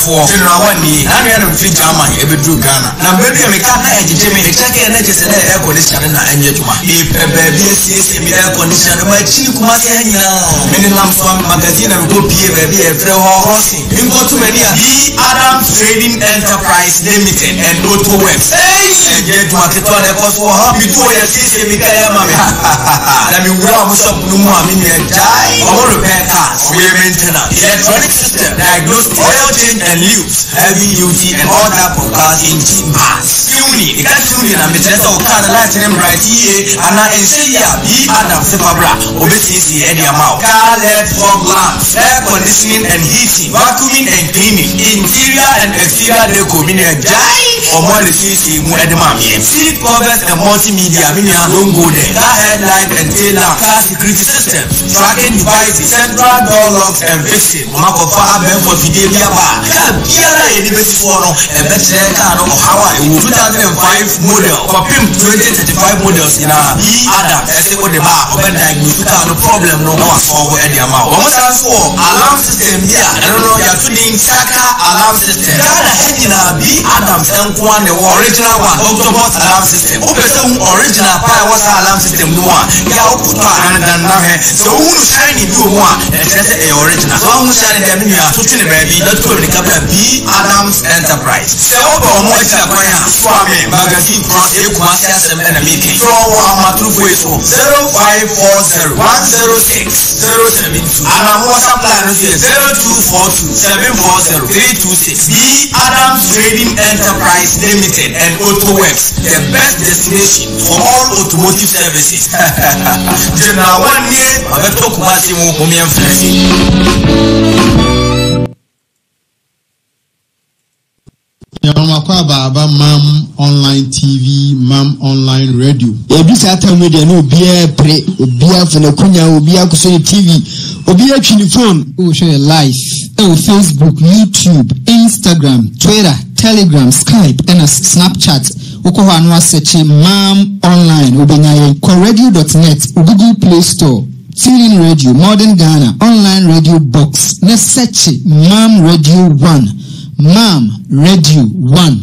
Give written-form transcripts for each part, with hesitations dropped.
for general one ni na me na free German e be do Ghana na be do me ka na ejije me check e na jese na air condition na anye tuma e be be me air condition ma chi kuma se hanya me ni lam so magazine na go pie be e frɛ ho hosin ingo to many be Adam Trading Enterprise Limited and Auto Works e je do aketo na ko so ha bi to ya se me ka ya ma me na me wura mo shop no mu a me ne jai o repair cars we maintenance electronic system diagnostic oil change and lubes heavy duty and all type of cars engine parts tuning na me tell so car the light name bright ana enseya be Adam Sepabra obesisi e dia mau car LED fog lamps air conditioning and heating vacuuming and cleaning interior and exterior deco me ne jai o mo le sisi mu edema me seat covers and multimedia me don't go there car headlight and tail lamp car security system tracking devices central door locks and fixing mako fa ben for video bia ba ka biara ye ni besi for no e betre car no hawa e 2005 model for pim 2035 models in a Adam ese ko de ba o ben diagnose car no problem no wa solve e dia ma o mo san so alarm system bia I don't know ya to din saka alarm system kada hejina bi Adam san ko ne original one octopus alarm system o person original pa was alarm system no one ya o put on and na he so unu shiny bi o mo a e say e original so unu shiny dem ni a so tin baby not go the captain B Adams Enterprise so o mo e ta kwa ya so ame magazine cross e kuma se asem na making so wa ma true voice 0540 106 072 ana mo supply no 0242 740 326 B Adams Trading Enterprise Limited and Auto Works the best destination for all automotive services general one year abeto kumasi mo mi enfresi Yamakwa Baba Mam Online TV, Mam Online Radio. Ebisa media no obia pre, obia funa kunya, obia kusoni TV, obia phone. Oh, share live. Oh, Facebook, YouTube, Instagram, Twitter, Telegram, Skype, and Snapchat. Oko anwa search Mam Online. Obenyaye radio.net, Google Play Store. TuneIn Radio, Modern Ghana, Online Radio Box. Let's search Mam Radio 1. Mam Radio 1.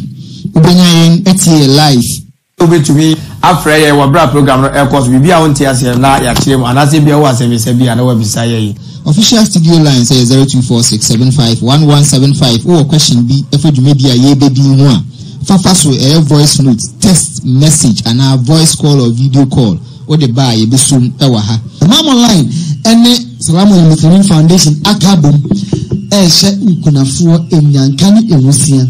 Ubenyayen eti live. Obi to me afre ye wa bra program no e course bibia won tia se na ya kire mu anase bia wo asem se bia na wa bisa ye. Official studio line say 0246751175. O question bi efodwuma bia ye bedi hu a. Fafa so e voice note, text message and a voice call or video call. O de ba ye besum e wa ha. Mam Online ene Salamu Muslim Foundation akabom she nkunafuo enyankani ewusia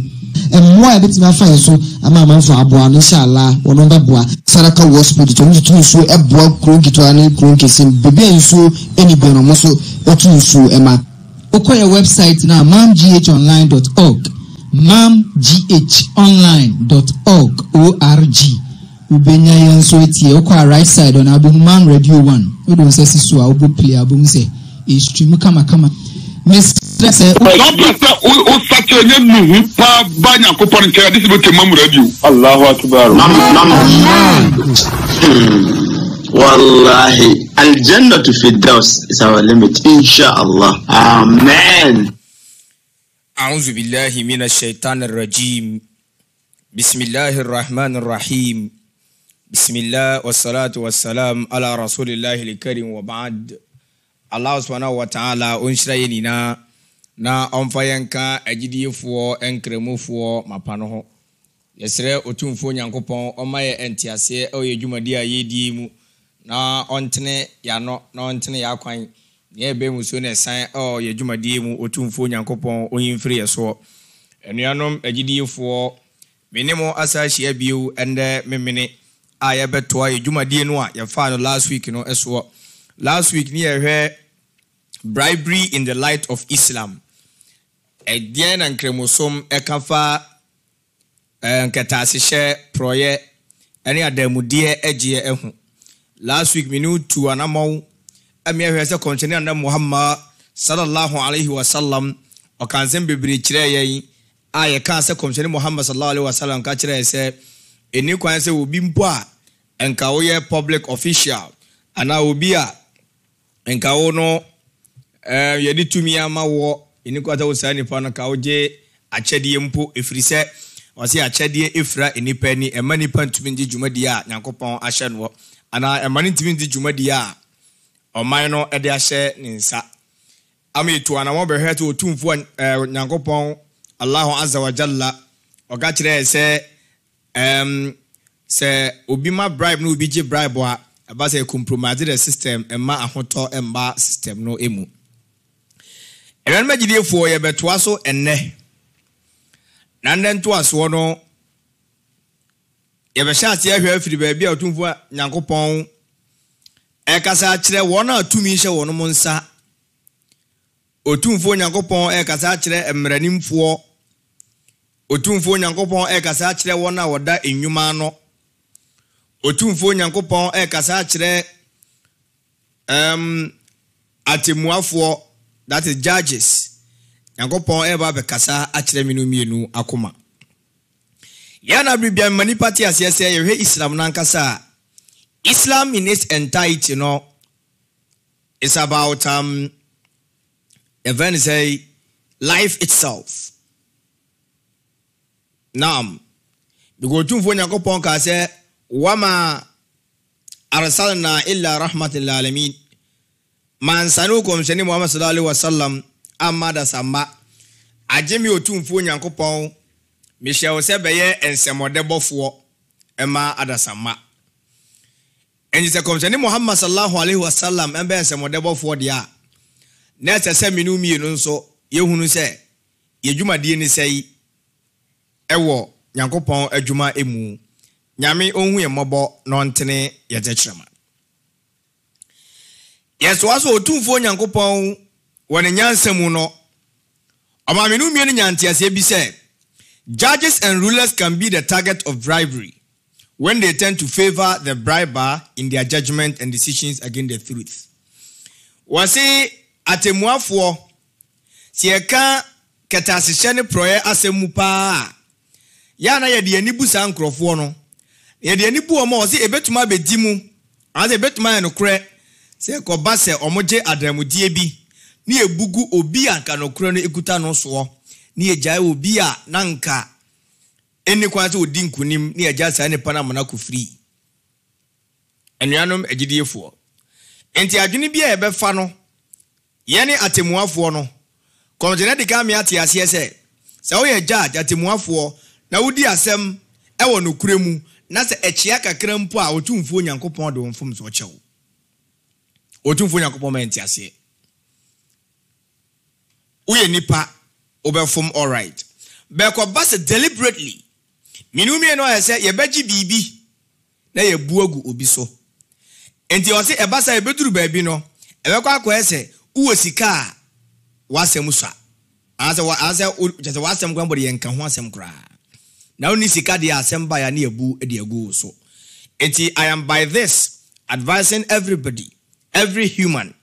emmoa ebetima fa so ama manfo aboa no inshallah wono beboa saraka hospital to ntu so eboa kronkito ani kronkesim bebe nso eni beno mo so otu so ema okoye website na mamghonline.org mamghonline.org org ubenya yenso etie okwa right side on abum radio 1 odo nsesi so a obo play abum se e stream kama Miss Tresse, Wallahi, Al-Jannah to Firdaus is our limit, inshallah. Amen. أعوذ بالله من الشيطان الرجيم. بسم الله الرحمن الرحيم. بسم الله والصلاة والسلام على رسول الله الكريم وبعد. Allah subhanahu wa ta'ala onshira yenina na onfayanka agidiyefo enkremofo mapano ho yesre otumfo nyankopon omaye entiase oyedwumadi ayedi mu na ontene yano na ontene yakwan ye be muso na san oyedwumadi mu otumfo nyankopon oyimfiri yeso enuanom agidiyefo menemo asahia biu ende memene ayebeto ayedwumadi no a yefa no last week no eso. Last week, near her bribery in the light of Islam. A dian and chromosome, a kafa, and catasisha, proye, any other mudia edge. Last week, we knew to an amount, a mere as a continent under Muhammad, sallallahu alayhi wa sallam, or can't be breached. I can't say continent Muhammad sallallahu alayhi wa sallam, catch say, a new question will be poor and kaoye public official, and I will be a enka wono yedi tumi ama wo enikwata wo sani pa na ka oje akyɛdeɛ mpo ɛfiri sɛ ɔse akyɛdeɛ ɛfira nnipa ni ɛma nnipa ntumi ndi dwumadiɛ a nyankopɔn ahyɛ no anaa ɛma no ntumi ndi dwumadiɛ a ɔman no ɛde ahyɛ ne nsa ama ɛtu anamɔ bɛhwɛ sɛ ɔtumfoɔ nyankopɔn Allahu azza wa jalla ɔka kyerɛ sɛ sɛ obi ma bribe no obi gye bribe a ɛba sɛ compromise the system ɛma ahotɔ ɛmba system no emu ɛnɛn magyidefoɔ yɛbɛtoa so ɛnnɛ na ndɛ ntoasoɔ no yɛbɛhyɛ ase ahwɛ afiri baabi a ɔtumfoɔ nyankopɔn ɛkasa kyerɛ wɔn a tumi hyɛ wɔn mo nsa ɔtumfoɔ nyankopɔn ɛkasa kyerɛ mmeranimfoɔ ɔtumfoɔ nyankopɔn ɛkasa kyerɛ wɔn a wɔda nnwuma no ɔtumfoɔ nyankopɔn ɛkasa kyerɛ atemuafoɔ that is judges nyankopɔn ɛba bɛkasa akyerɛ mienu akoma yana bibia manipa te aseɛ sɛ yɛhwɛ Islam nankasa Islam in its entirety no is about event say life itself. Naam. Because tumfo nyakopon ka say wama arsalna illa rahmatil lil alamin. Man sanukum shani Muhammad sallallahu alaihi wasallam amada sama. Ajemi otumfo nyakopon me hye se beye ensemodebofo ema adasama. And se komshani Muhammad sallallahu alaihi wasallam embe ensemodebofo dia. Na se minu mienu nso yehunu se yedwumadie ni sei ewo nyankopɔn adwuma emu nyame onhu ye mmɔbɔ no ntene yetekyerema yeso aso otumfo nyankopɔn wone nyansemu no amamenu mienu nyantiase bi se judges and rulers can be the target of bribery when they tend to favor the briber in their judgment and decisions against the truth. Wasi atemuafoɔ sieka ketasehye ne proye asemu pa ya na yede ani bu sa nkrofo no yede ani bu o ma o se ebetuma bedi mu ase ebetuma ya nokre se koba se omogye adamudie bi ne ebugu obi anka nokre no ekuta no so ne egyae obi a nanka eni kwa se odi nkunim ne egya sa ne pana mana ko free enuanom agidiefo enti adwene bi a ebefa no yene atemuafo no konjene de kam ya te ase se wo ye judge atemuafo na wodi asem ewo no kuremu na se echia kakra mpo a otumfo nyankopon de wonfom so chewo otumfo nyankopon ma enti ase uye nipa obefom all right beko base deliberately minumi no ese ye beji bibi na ye buagu obi so enti o se ebasa ebeduru baabi no ebekwa akwa ese uwo sika wasem so ase wasem kwambode yenka ho asem kra na oni sika de asem ba ya na ebu de agu so enti I am by this advising everybody every human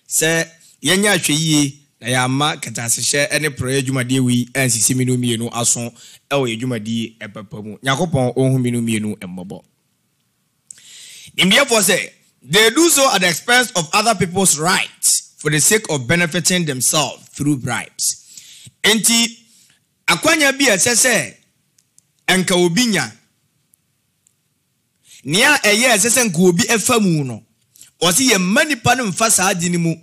say yenya hweyie na ya ma ketasehye ene pro adwumade wi ansisi minu mienu aso ewo adwumade epapamu yakopon ohun minu mienu embobo therefore say they do so at the expense of other people's rights for the sake of benefiting themselves through bribes. Enti akwanya bi esese enka obinya nia eye esese enka obi efamu no osi ye manipa no mfa saa adi ni mu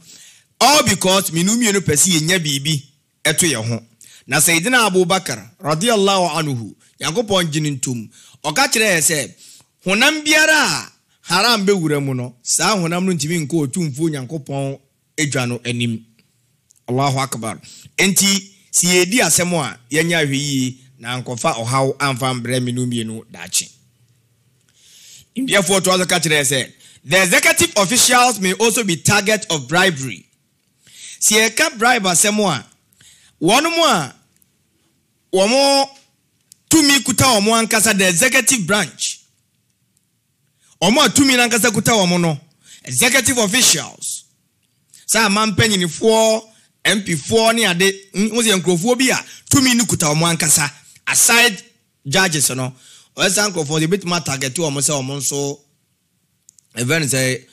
all because minumienu pesi ye nya bibi eto ye ho na Sayyidina Abubakar radiyallahu anhu yankopon ginintum oka kire ese honam biara haram be wura mu no saa honam no ntimi nko otumfo yankopon edwa no anim. Allahu akbar. Enti si yedi asemo a yenya hweyi na nkofa ohaw amfa mbre minumienu dachi. Therefore to other catcher said the executive officials may also be target of bribery. Si e ka bribe asemo a wonu mo a womo tumi kuta womo ankasa the executive branch omo tumi nankasa kuta womo no executive officials sa mampanyinifo MP4 ni ade wosi enkrofo bi a tumi ni kuta womo ankasa aside judges no osan enkrofo de bitima target womo se womo nso even say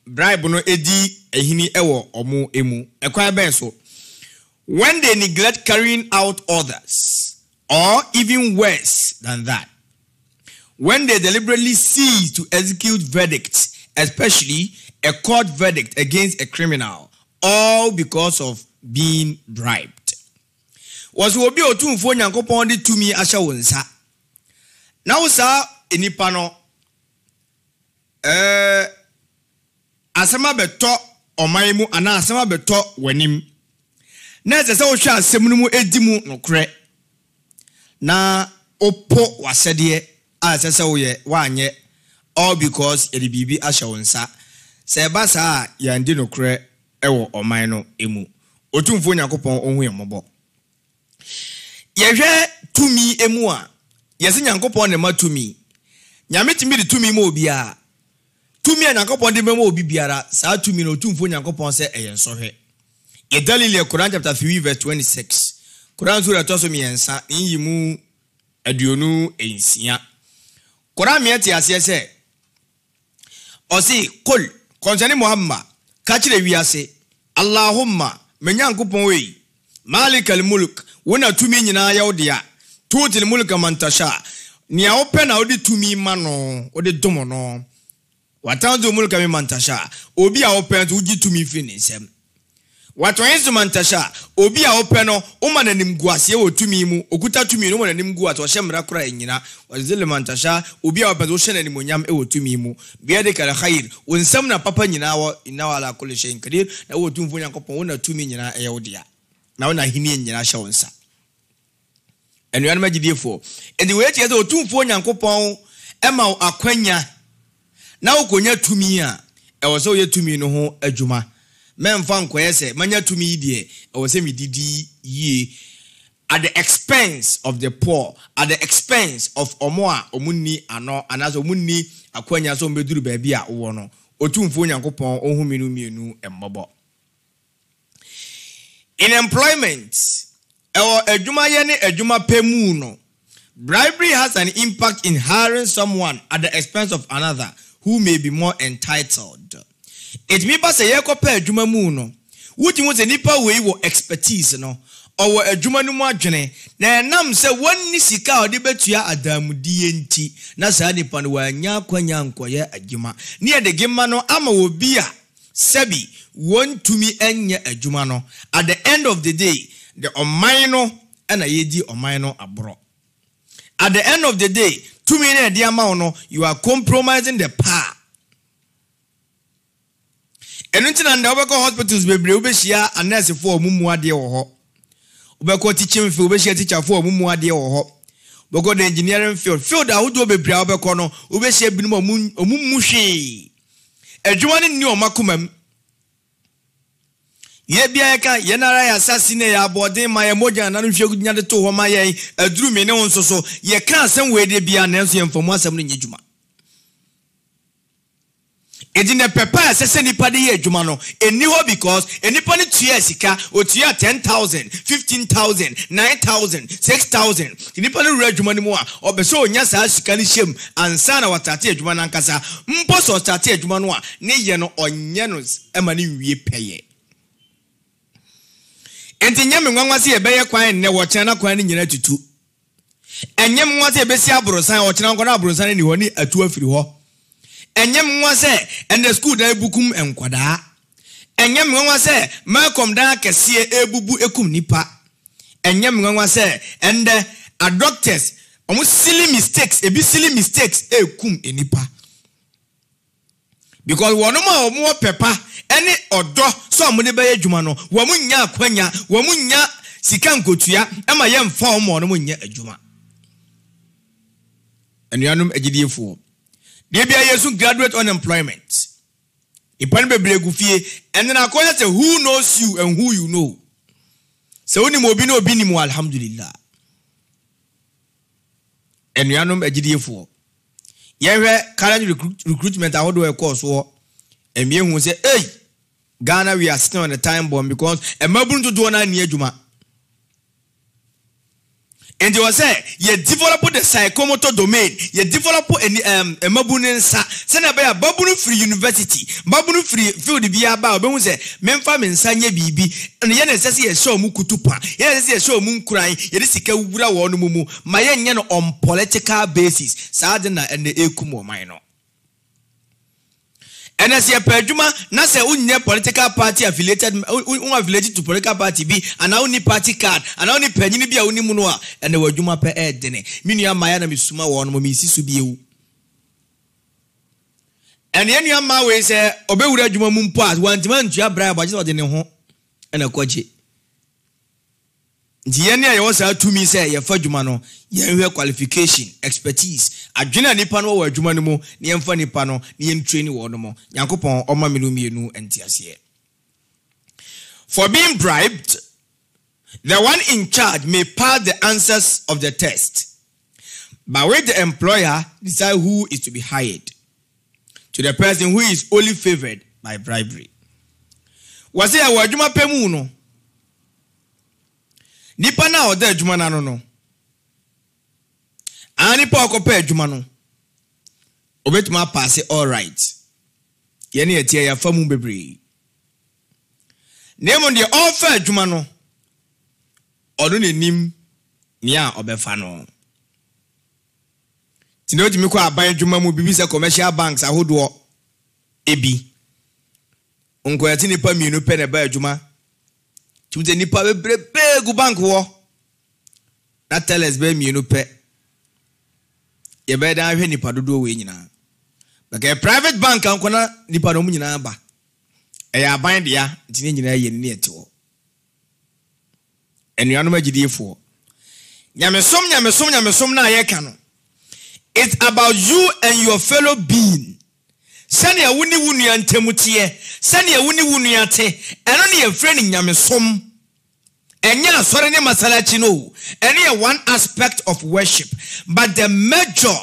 bribe no edi ehini ewo omo emu ekwan ben so when they neglect carrying out orders, or even worse than that, when they deliberately cease to execute verdicts, especially a court verdict against a criminal, all because of being bribed. Was will be a two for Yankopon de to me Ashawunsa. Now, sir, inipano asama beto omaimu ana asama beto wenim. Na se so hwa asemnu edimu nokre. Na opo wasede a se woye wanye all because e bibi Ashawunsa. Se ba sa yandi nokre ewo oman no emu. Otumfo Yankopon ohun yemobo. Yehwe tumi emu a yesi Yankopon ne matumi. Nyame timi de tumi mo obia. Tumi Yankopon de memo obi biara. Sa tumi no tumfo Yankopon se eyensohwe. Idalile Quran chapter 3 verse 26. Quran sura toso miensa yimu aduonu ensia. Quran mieti ase se osi kul konjani Muhammad kachire wiase Allahumma menyankopon we malikal mulk wona tumi nyina yawdia tutil mulka mantasha ni open na odi tumi mano odi domo no watanzo mulka mi mantasha obi a open to uji tumi finisem wato mantasha obi a open no uma nanim guase wo tumi mu okuta tumi no nanim gu ato hyemra kora enyina wazil mantasha obi a open to hye nanim onyam e wo tumi mu biade kala khair wonsam na papa nyina wo inna wala kulli shay'in kadir na wo tumfo Yankopon wona tumi nyina e yawdia na wona hini nyina hye wonsa enu an magidefo and the way tie so tumfo Yankopon ema akwanya na okonya tumi a e wo so ye tumi no ho adwuma memfa nkoyese manya tumi die e wo se mididi ye at the expense of the poor, at the expense of omoa omunni ano anazo omunni akwanya so mbeduru baabi a wo no otumfo Yankopon ohuminu mienu embobo. In employment, ejuma ye ne ejuma pemu no, bribery has an impact in hiring someone at the expense of another who may be more entitled. It me say ye ko pe ejuma mu no, wuti mu se nipa we wo expertise no, or ejuma no mu adwene, na nam se wonni sika odi betua adamudi enti, na sa nipa no wanya kwanya nkoye adwuma. Ni e de gema no ama obi a sebi won tumi enye adwuma no. At the end of the day, the omaino na yedi omaino abro. At the end of the day, tumi na de ama no, you are compromising the power. Enuntina nda obeko hospitals bebre obehia nurse for omumu ade wo ho. Obeko teaching field obehia teacher for omumu ade wo ho. Obeko the engineering field ahodo bebre obeko no obehia binum omumu hwe. Adwuma ne ni omakomam. Ye bia ka ye nara ya assassine ya abode ma ye moja na nhwe nya de to ho ma ye aduru me ne won so ye ka asem we de bia na enso ye mfamu asem no nyedwuma. Edine pepa sese nipa de ye adwuma no eni ho because enipa ne tua sika o tua 10,000 15,000 9,000 6,000 enipa ne ru adwuma ne mu a obeso onya sa sika ne hyem ansa na watate adwuma na nkasa mpo so tate adwuma no a ne ye no onye no ema ne wie peye. Enti nyame nwanwase ye beye kwan ne wo kyena kwan ne nyina tutu enyem nwase ye besi abrosan wo kyena nkwa na abrosan ne ho ni atu afiri ho. Enyem nwase ende school da ebukum enkwada. Enyem nwase makom da kese ebubu ekum nipa. Enyem nwase ende a doctors omu silly mistakes ekum enipa. Because one more pepa any odo so mo de beye adwuma no wo mu nya akwanya wo mu nya sika nkotua ema ye mfa o mo no mu nya adwuma. Anuanum agidefo de bia yesu graduate unemployment ipan bebre gufie and then akoya say who knows you and who you know. So oni mo obi na obi ni mo alhamdulillah. Anuanum agidefo yehwe current recruitment ahodo e course wo emie hu say hey Ghana we are still on the time bomb because e mabunu to do na ni adwuma And they was say, you develop the psychomotor domain, you develop a mabunin sa, send a babunu free university, babunu free field be about, but say, Mempham and Sanya Bibi, and the NSS a show mukutupa, yes, a show moon crying, it is a kawura one mumu, my young on political basis, Sardana and the Ekumo minor. And as your perjuma, Nasa unne political party affiliated to political party be an only party card, and only penny be a unimunua, and the word Juma per ed dene. Minia Mayana Misuma one Momisi Subiu. And the young Mawe say, Obey Juma Mumpas, one demand Jabra, but you didn't home and a coach. The enya also to me say your fajumano, your qualification, expertise. A junior nipano or jumanimo, the funny pano, the training warnomo, Yankopon, Oma Milumienu, and Tiasie. For being bribed, the one in charge may pass the answers of the test, but with the employer decide who is to be hired to the person who is only favored by bribery. Was there a wajuma pemuno? Nipa na ode adwuma na no ani pa okopa adwuma no obetuma pass all right ye na etie ya famu bebre nemo de offer adwuma no odo nenim nia obefa no tino timi ko aban adwuma mu bibi se commercial banks ahodo ebi onko yati nipa mienu pe na ba adwuma tuze nipa bebrebe gu bank wo na tellers be mienu pe ye be dan hwe nipa dodo we nyina because private bank anko na nipa no mu nyina ba e ya ban dia ntine nyina ye ne ete wo enuano magidefo nyamesom na ye ka no. It's about you and your fellow being. Sani wuni wunu ya ntemutie, sani wuni wunu ya te, eno ni ye friend nyamesom. Enya sore ne masalachi no. Any one aspect of worship, but the major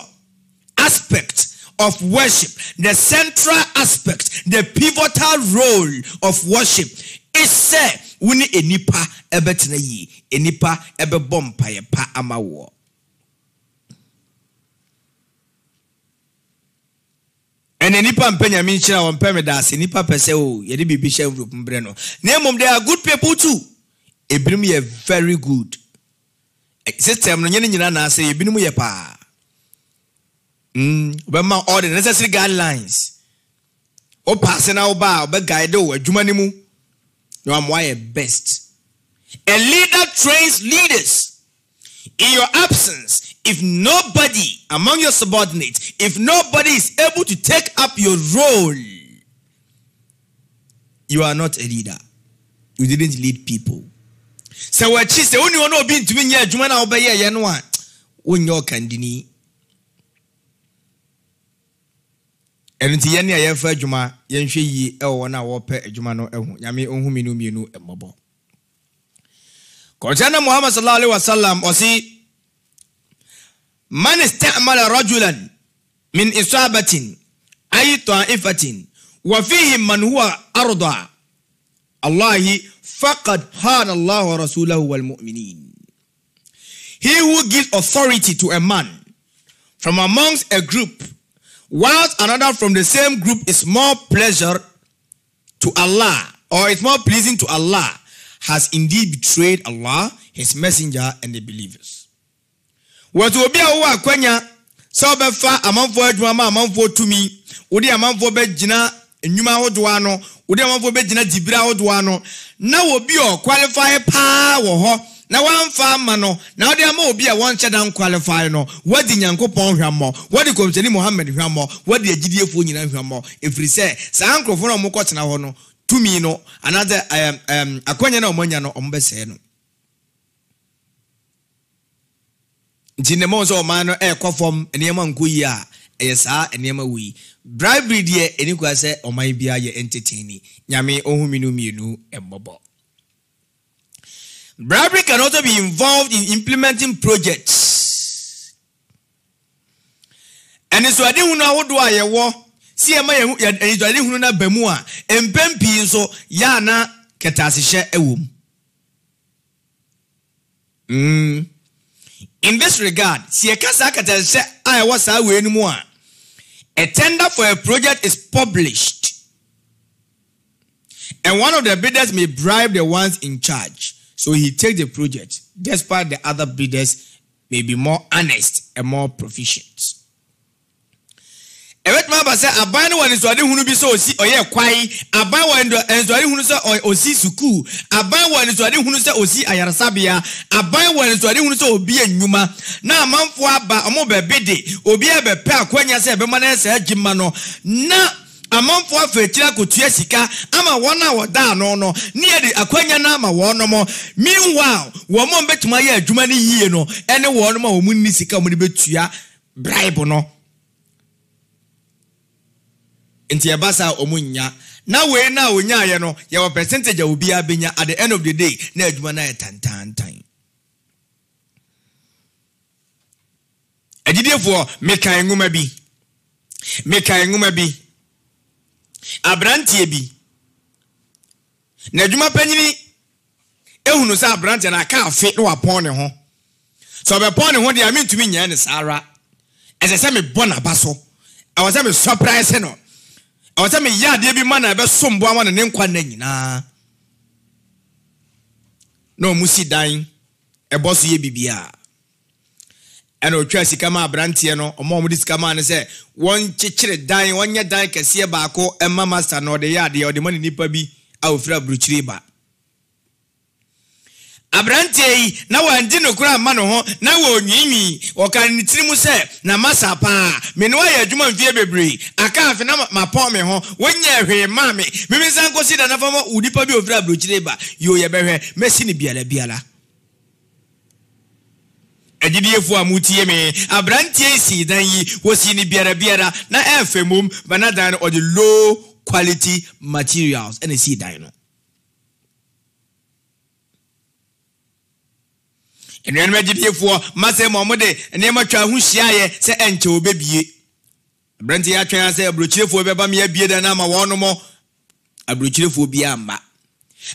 aspect of worship, the central aspect, the pivotal role of worship is say wuni enipa ebetena yi, enipa ebe bompa ye pa amawo. And nipa mpenya minchira wa mpeme dase nipa pese o yedi bibi she group mbre no. Nemom they are good people too. Ebinim ye very good. System no nyene nyina na say ebinim ye pa. Obema all the necessary guidelines. O pass na oba oba guide o adwuma ni mu. No am why best. A leader trains leaders. In your absence, if nobody among your subordinates, if nobody is able to take up your role, you are not a leader. You didn't lead people. So what she said, only one who been to me here, Jumana obey Yanwa, when your candini. And the Yania Yafa Juma, Yanshi, Elwana, Wape, Jumano, Yami, Ohuminu, Minu, and Mobo. Qur'an Muhammad sallallahu alaihi wasallam osi man istamala rajulan min isabatin ay ta'ifatin wa fihi man huwa arda Allahi faqad hana Allah wa rasulahu wal mu'minin. He who gives authority to a man from amongst a group whilst another from the same group is more pleasure to Allah or is more pleasing to Allah has indeed betrayed Allah, His Messenger, and the believers. What will be a kwenya so befa amanfo adwuma amanfo tumi odi amanfo be gina enwuma hodwano odi amanfo be gina dibira hodwano na obi o qualify pa wo ho na wanfa ama no na odi ama obi a won chedan qualify no wadi nyankopon hwamo wadi komseni Muhammad hwamo wadi agidiefo nyina hwamo efiri se sa ankrofo no mokotena ho no tumi no another akwanya na omonya no ombese no jinemo so man no ekofom enema nkoyi a eyesa enema wi bribery de eniko se oman bia ye entertain nyame ohuminu mienu embobo. Bribery can also be involved in implementing projects, and so ade hunu ahodo ayewo si ema ye ade hunu na bamu a empempi so ya na ketasehye ewom. In this regard, a tender for a project is published, and one of the bidders may bribe the ones in charge. So he takes the project, despite the other bidders may be more honest and more proficient. Evet maba say aban wani so ade hunu bi so osi oye kwai aban wani so ade hunu so osi suku aban wani so ade hunu so osi ayarsabia aban wani so ade hunu so obi anwuma na amanfo aba omo bebede obi ebepe akwanya se ebe mana se agima no na amanfo afetira kotua sika ama wona woda no no ne de akwanya na ama wono mo meanwhile wo mo betuma ye adwuma ne yie no ene wono ma wo munni sika mo de betua bribe no. Inti yabasa omunya na we na onya ye no ye percentage obi abenya at the end of the day na adwuma na tantan agidefo mekan nguma bi abrantie bi na adwuma panyini ehunu sa abrantie na ka afi no apon ne ho so be pon ne ho de amintumi nya ne sara ese me bona baso awase me surprise no I was telling me, yeah, there be man I be someone and then quite no musi dying a boss ye bibia. And no trust kama brantiano or more this come and say one chichire dying 1 year dying can see a bako and mama stand or the yard or the money nipper be our friend bruchriba. Abrante na wa ndino kura mano ho na wa onyimi o kan nitirimu se na masa pa me no ya adwuma mfie bebre aka afi na mapon me ho wonya hwe ma me san ko sida na fama udipa bi ofira brochireba yo ye behwe mesi ni biala agidiefu amutie me abrante si dan yi wosi ni biara na efemum banadan or the low quality materials and see dan no. And when we did for Master Momode and Yamacha who share say enter obebie. Branty Atran say a bruchie for Bebamia beard and ama one more a bruchie for Biamba.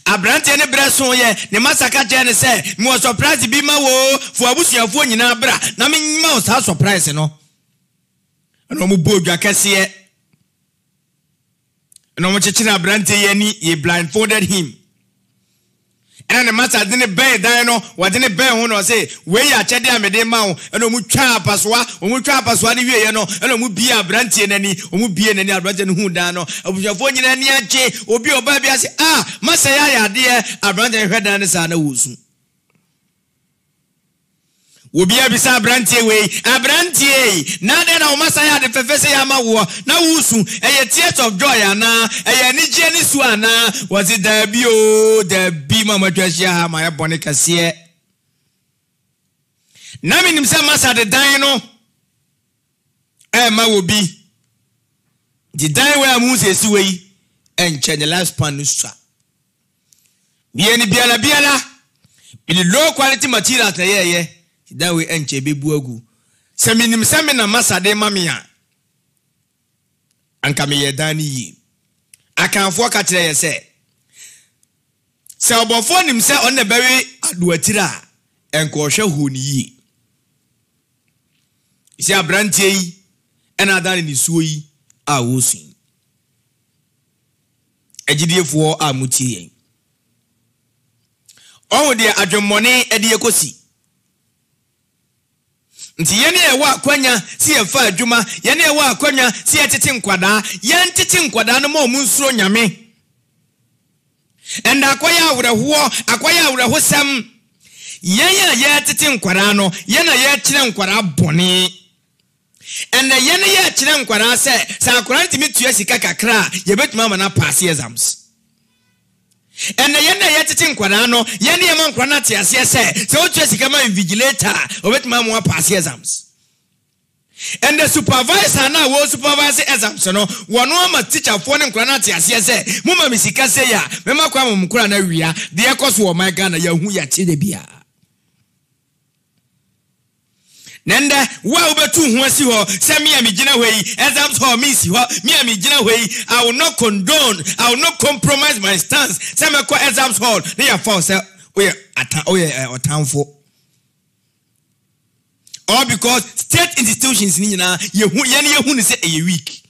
A branty and a brason ye, the massacre Jan say, more surprise to be my woe for a bush of one in Abra. Namin mouse has surprise, no. And no more boja cassia. No more china branty any, ye blindfolded him. And the master didn't bear dino, what didn't bear one or say, where ya chedia me de mount, and no mucha paswa, or mucha paswa, you know, and no be a branty and any, or be any abranton who dano, of your phone in any ache, or be a baby. I say, ah, Masaya, dear, a branton head and the son of Wusu. Will be a bisa branty way, a branty, now then our Masaya, the professor Yamawa, now Wusu, a tears of joy, Anna, a Nigeni Suana, was it the bio, the Bima Madrasia, my Bonica Sia. Namin himself Massa the Dino, Emma will be the die where Moses away and change the last panustra. Be any biala in the low quality materials, yeah. That we enche be buagu. Seminim semina masa de mamia. Anka me ye dani yi. Akanfo ka kire ye se. Se obofo nim se on the berry aduatira enko hwe hu ni yi. Isi abrantie yi ena adani ni suo yi a wosin. Egidiefo a mutie yen. Owo de adwemmone ede ekosi. Nti yene ewa kwanya si efa adwuma yene ewa kwanya si etete nkwada yan tete nkwada no ma munsuro nyame enda akwaya awreho sam yenya ye tete nkwada no yena ye kire nkwada bone enda yene ye kire nkwada se sa akwara ntimi tua sika kakra ye betuma ma na pass exams. And the yena yetitin kwanano, yeni yaman kwanati asese, so chesi kama invigilator, obet mamwa pass exams. And the supervisor na wo supervisor exams no, wano ma teacher phone kwanati asese, muma misika se ya, mema kwa mukura na wia, the ekos wo my Ghana ya hu ya chide bia. Nenda wa ubetu huasi ho se mi amigina wei exams ho mi si ho mi amigina wei I will not condone, I will not compromise my stance se me ko exams hall na ya fall se oye otanfo or because state institutions ni nyina yehu ni say a weak.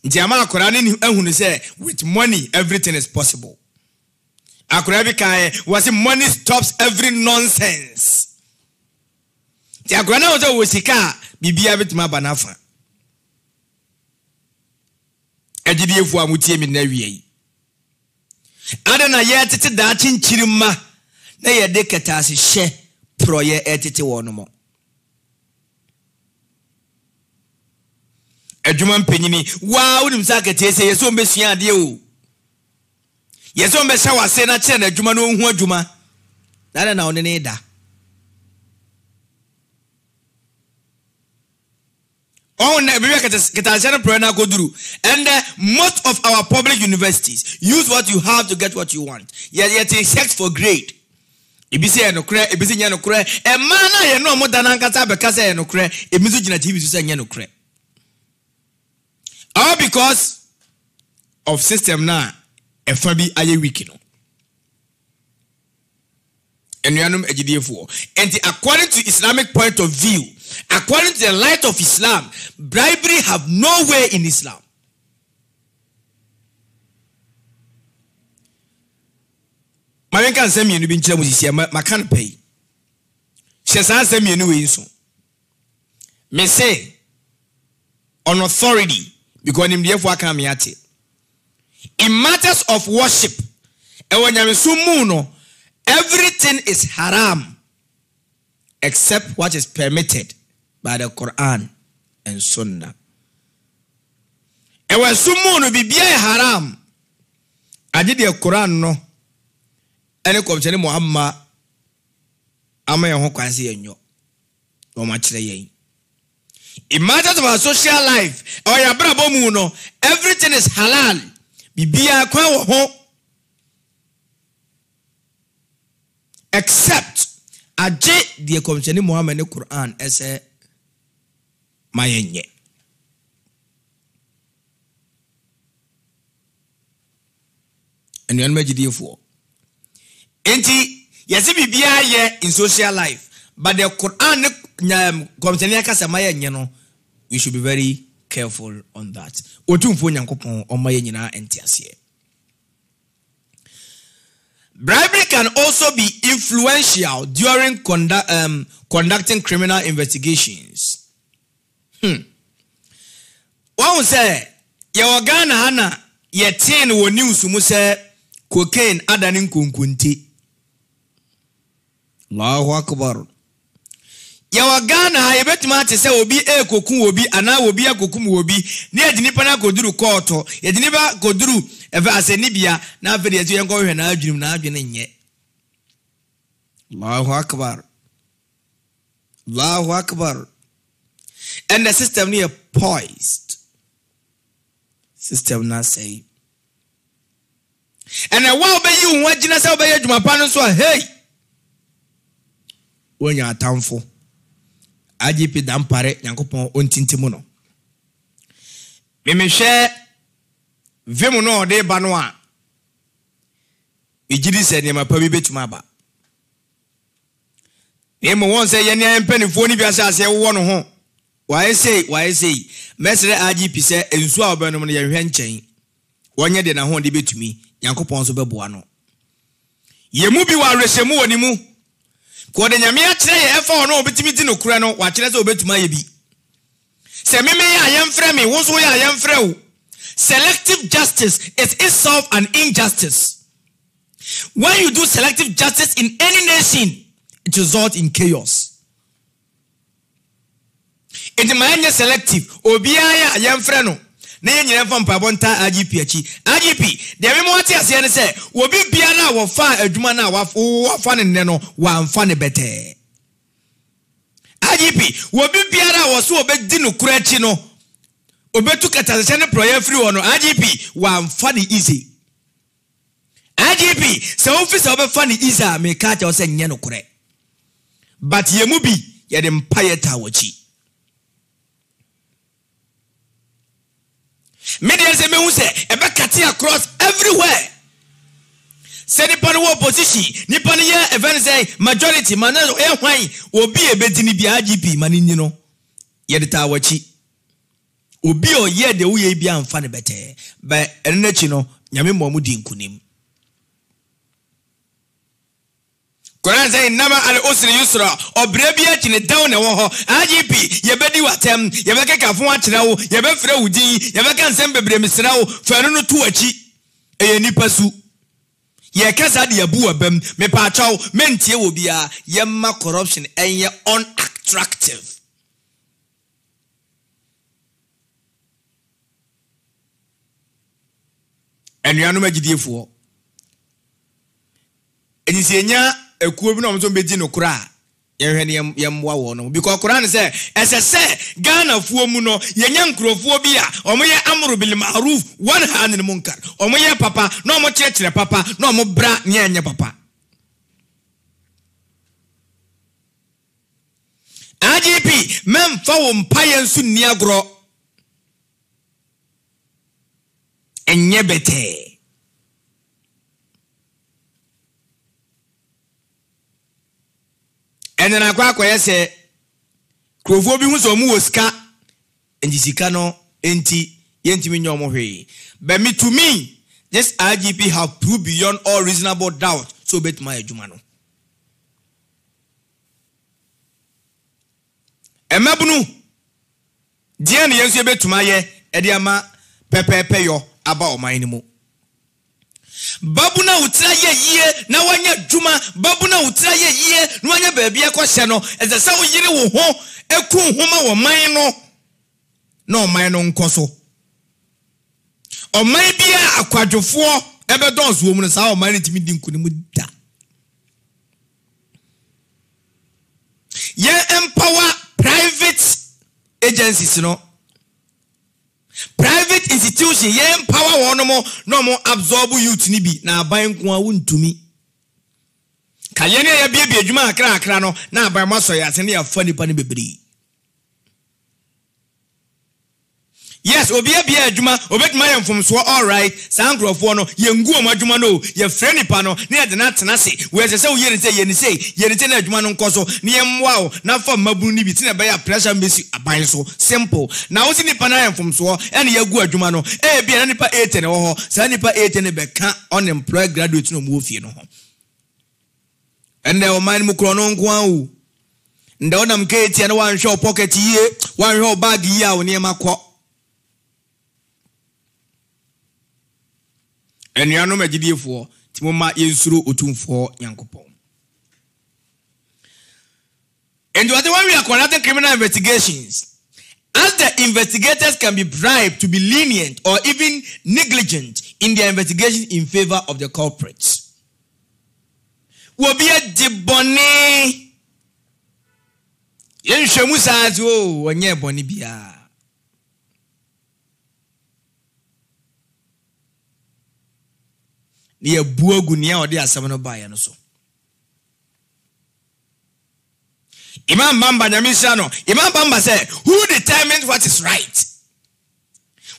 Ndiama akora ni ehu ni say with money everything is possible. Akora bi kai was money stops every nonsense. Ti akora na ozo wo sika bibia bitima banafa. Ejidiefu amutie mi na wiei. Adana ye tete da chinchirima na ye de ketase hye proye etete wono mo. Adwuma mpanyini wa unim sakete se yeso mbesua ade o. Yeso mbesha wase na kire na adwuma no hu adwuma. Na onene da. And most of our public universities use what you have to get what you want. Yet it checks for grade. Ibisi no kre, ibisi nya no kre. E mana ye no mo danankata bekasa ye no kre. Emizu gina TV so nya no kre. All because of system na e fa bi aye wiki no. Enuanum ejidiefu. And according to Islamic point of view, according to the light of Islam, bribery have no way in Islam. My can send me any binch my can't pay. She says send me any so. Me say on authority because him therefore come at it. In matters of worship, and when you sumuno, everything is haram except what is permitted by the Quran and Sunnah. And when sumuno be haram, I did the Quran no. Any company Muhammad Amaya Hokansi and yo. Or much in matters of our social life, or your brabo muno, everything is halal. Bibia kwa ho except aje the company Muhammad in the Quran as a mayenye. And you unmeji for. Enti yesi bibia ye in social life, but the Quran company akasema no, we should be very careful on that. Otumfo nyankopon omaye nyina entiase. Bribery can also be influential during conducting criminal investigations. One say Yawagana hana yetin wo news mu say cocaine adanin kunkunti. Allahu Akbar. Yawagana hayebetima te say obi kokun obi ana obi akokum obi ne adinipa na koduru koto yadiniba koduru eve asenibia na afede yetu yenko hwe na adwinum na adwene nye. Allahu Akbar. Allahu Akbar. And the system near poised. System na say. And a while be you wajina say obey adwuma pa no so hey. Wonya atamfo. IGP dampare nyankopon ontintimo no. Memehwe vemu no de ba no a. Ejidi se ne mapa bi betuma ba. Emo won se ye ne empanifo ni bi asase wo no ho. Why say mesre IGP se ensu a obenom no ye hwe nchen. Wonye de na ho de betumi nyankopon so beboa no. Ye mu bi wa rehemu woni mu. Ko de nyame a kire ye efa no obetimi di no kure no wa kire se obetuma ye bi. Se meme ya yemfre me wo so ya yemfre wo. Selective justice is itself an injustice. When you do selective justice in any nation, it results in chaos. It is selective. Obiya yemfre no. Na yenye from pabonta IGP achi. IGP, de me mo ati ase ne se, obi bia na wo fa adwuma na wo fa ne no, wa mfa ne bete. IGP, obi bia na wo so obedi no kura achi no. Obetu katase ne proye free wo no. IGP, wa mfa ne easy. IGP, se office obefa ne easy a me ka cha wo se nye no kure. But yemu bi ye de mpaye ta wachi. Media say me who say ebe kati across everywhere. Say nipa no opposition, nipa no ye event say majority man no e hwan obi ebedini bia IGP man ni no ye de ta wachi obi o ye de wo ye bia amfa ne bete ba enechi no nyame mo mu di nkunim. Quran say nama al usri yusra obre bia kine down ne wo ho IGP ye bedi watem ye be keka fo akira wo ye be frɛ wudin ye be kan sem bebre mesra wo fa no to achi eye nipa su ye kasa de abu abam me pa chaw mentie wo bia ye ma corruption enye unattractive. Enuanu magidiefoɔ enyisienya ekuo bi na omso bedi no kura yehwe ne yemwa wo no because Quran say esese Ghana fuo mu no yenya nkrofo bi a omoye amru bil ma'ruf wa nahy anil munkar omoye papa na omo kyekere papa na omo bra nyenye papa. IGP mem fa wo mpaye nsu ni agro enye bete and then akwa say krofo bi hu so mu woska endisika no enti yentimi nyomo hwe but me to me this IGP have proved beyond all reasonable doubt so bet my adwuma no emabunu die ne yensu betuma ye ede ama pepepe yo aba oman ni mu. Babuna utra ye yie na wanya dwuma babuna utra ye yie na wanya baabi ekɔhye no ezese wo yire wo ho eku homa wo man no na oman no nkoso oman bia akwadwofo ebedonso wo mu no sa oman ntimi di nkunimu da ye empower private agencies no private institution ye empower one mo no mo absorb youth ni bi na aban ko a wuntumi kayene ya bia adwuma akra no na aban maso ya se ne ya fa nipa ne bebri. Yes, obia bia adwuma obetuma ye mfomso all right sankrofo no ye ngu om adwuma no ye frɛ nipa no na ye de na tena se we se wo ye ne se na adwuma no nkoso ne ye mwa o na fa mabunu ni bi ti na be ya pressure mbesi aban so simple na wo si nipa na ye mfomso ene ye gu adwuma no bia na nipa 8 ne wo ho sa nipa 8 ne be ka unemployed graduate no mu ofie no ho ende o man mu kro no nko awu nda onam ka etia na wan hwe pocket yie wan hwe bag yie a wo ne makɔ. Enuanu magidiefoɔ timoma yensuro otumfoɔ Nyankopɔn. And what when we are conducting criminal investigations, as the investigators can be bribed to be lenient or even negligent in their investigation in favor of the culprits. Will be a debonne. Yen shemusa zo onye boni bia. Ni ebuogu ni odi asem no ba ya no so. Imam Bamba nyamisha no. Imam Bamba said, who determines what is right?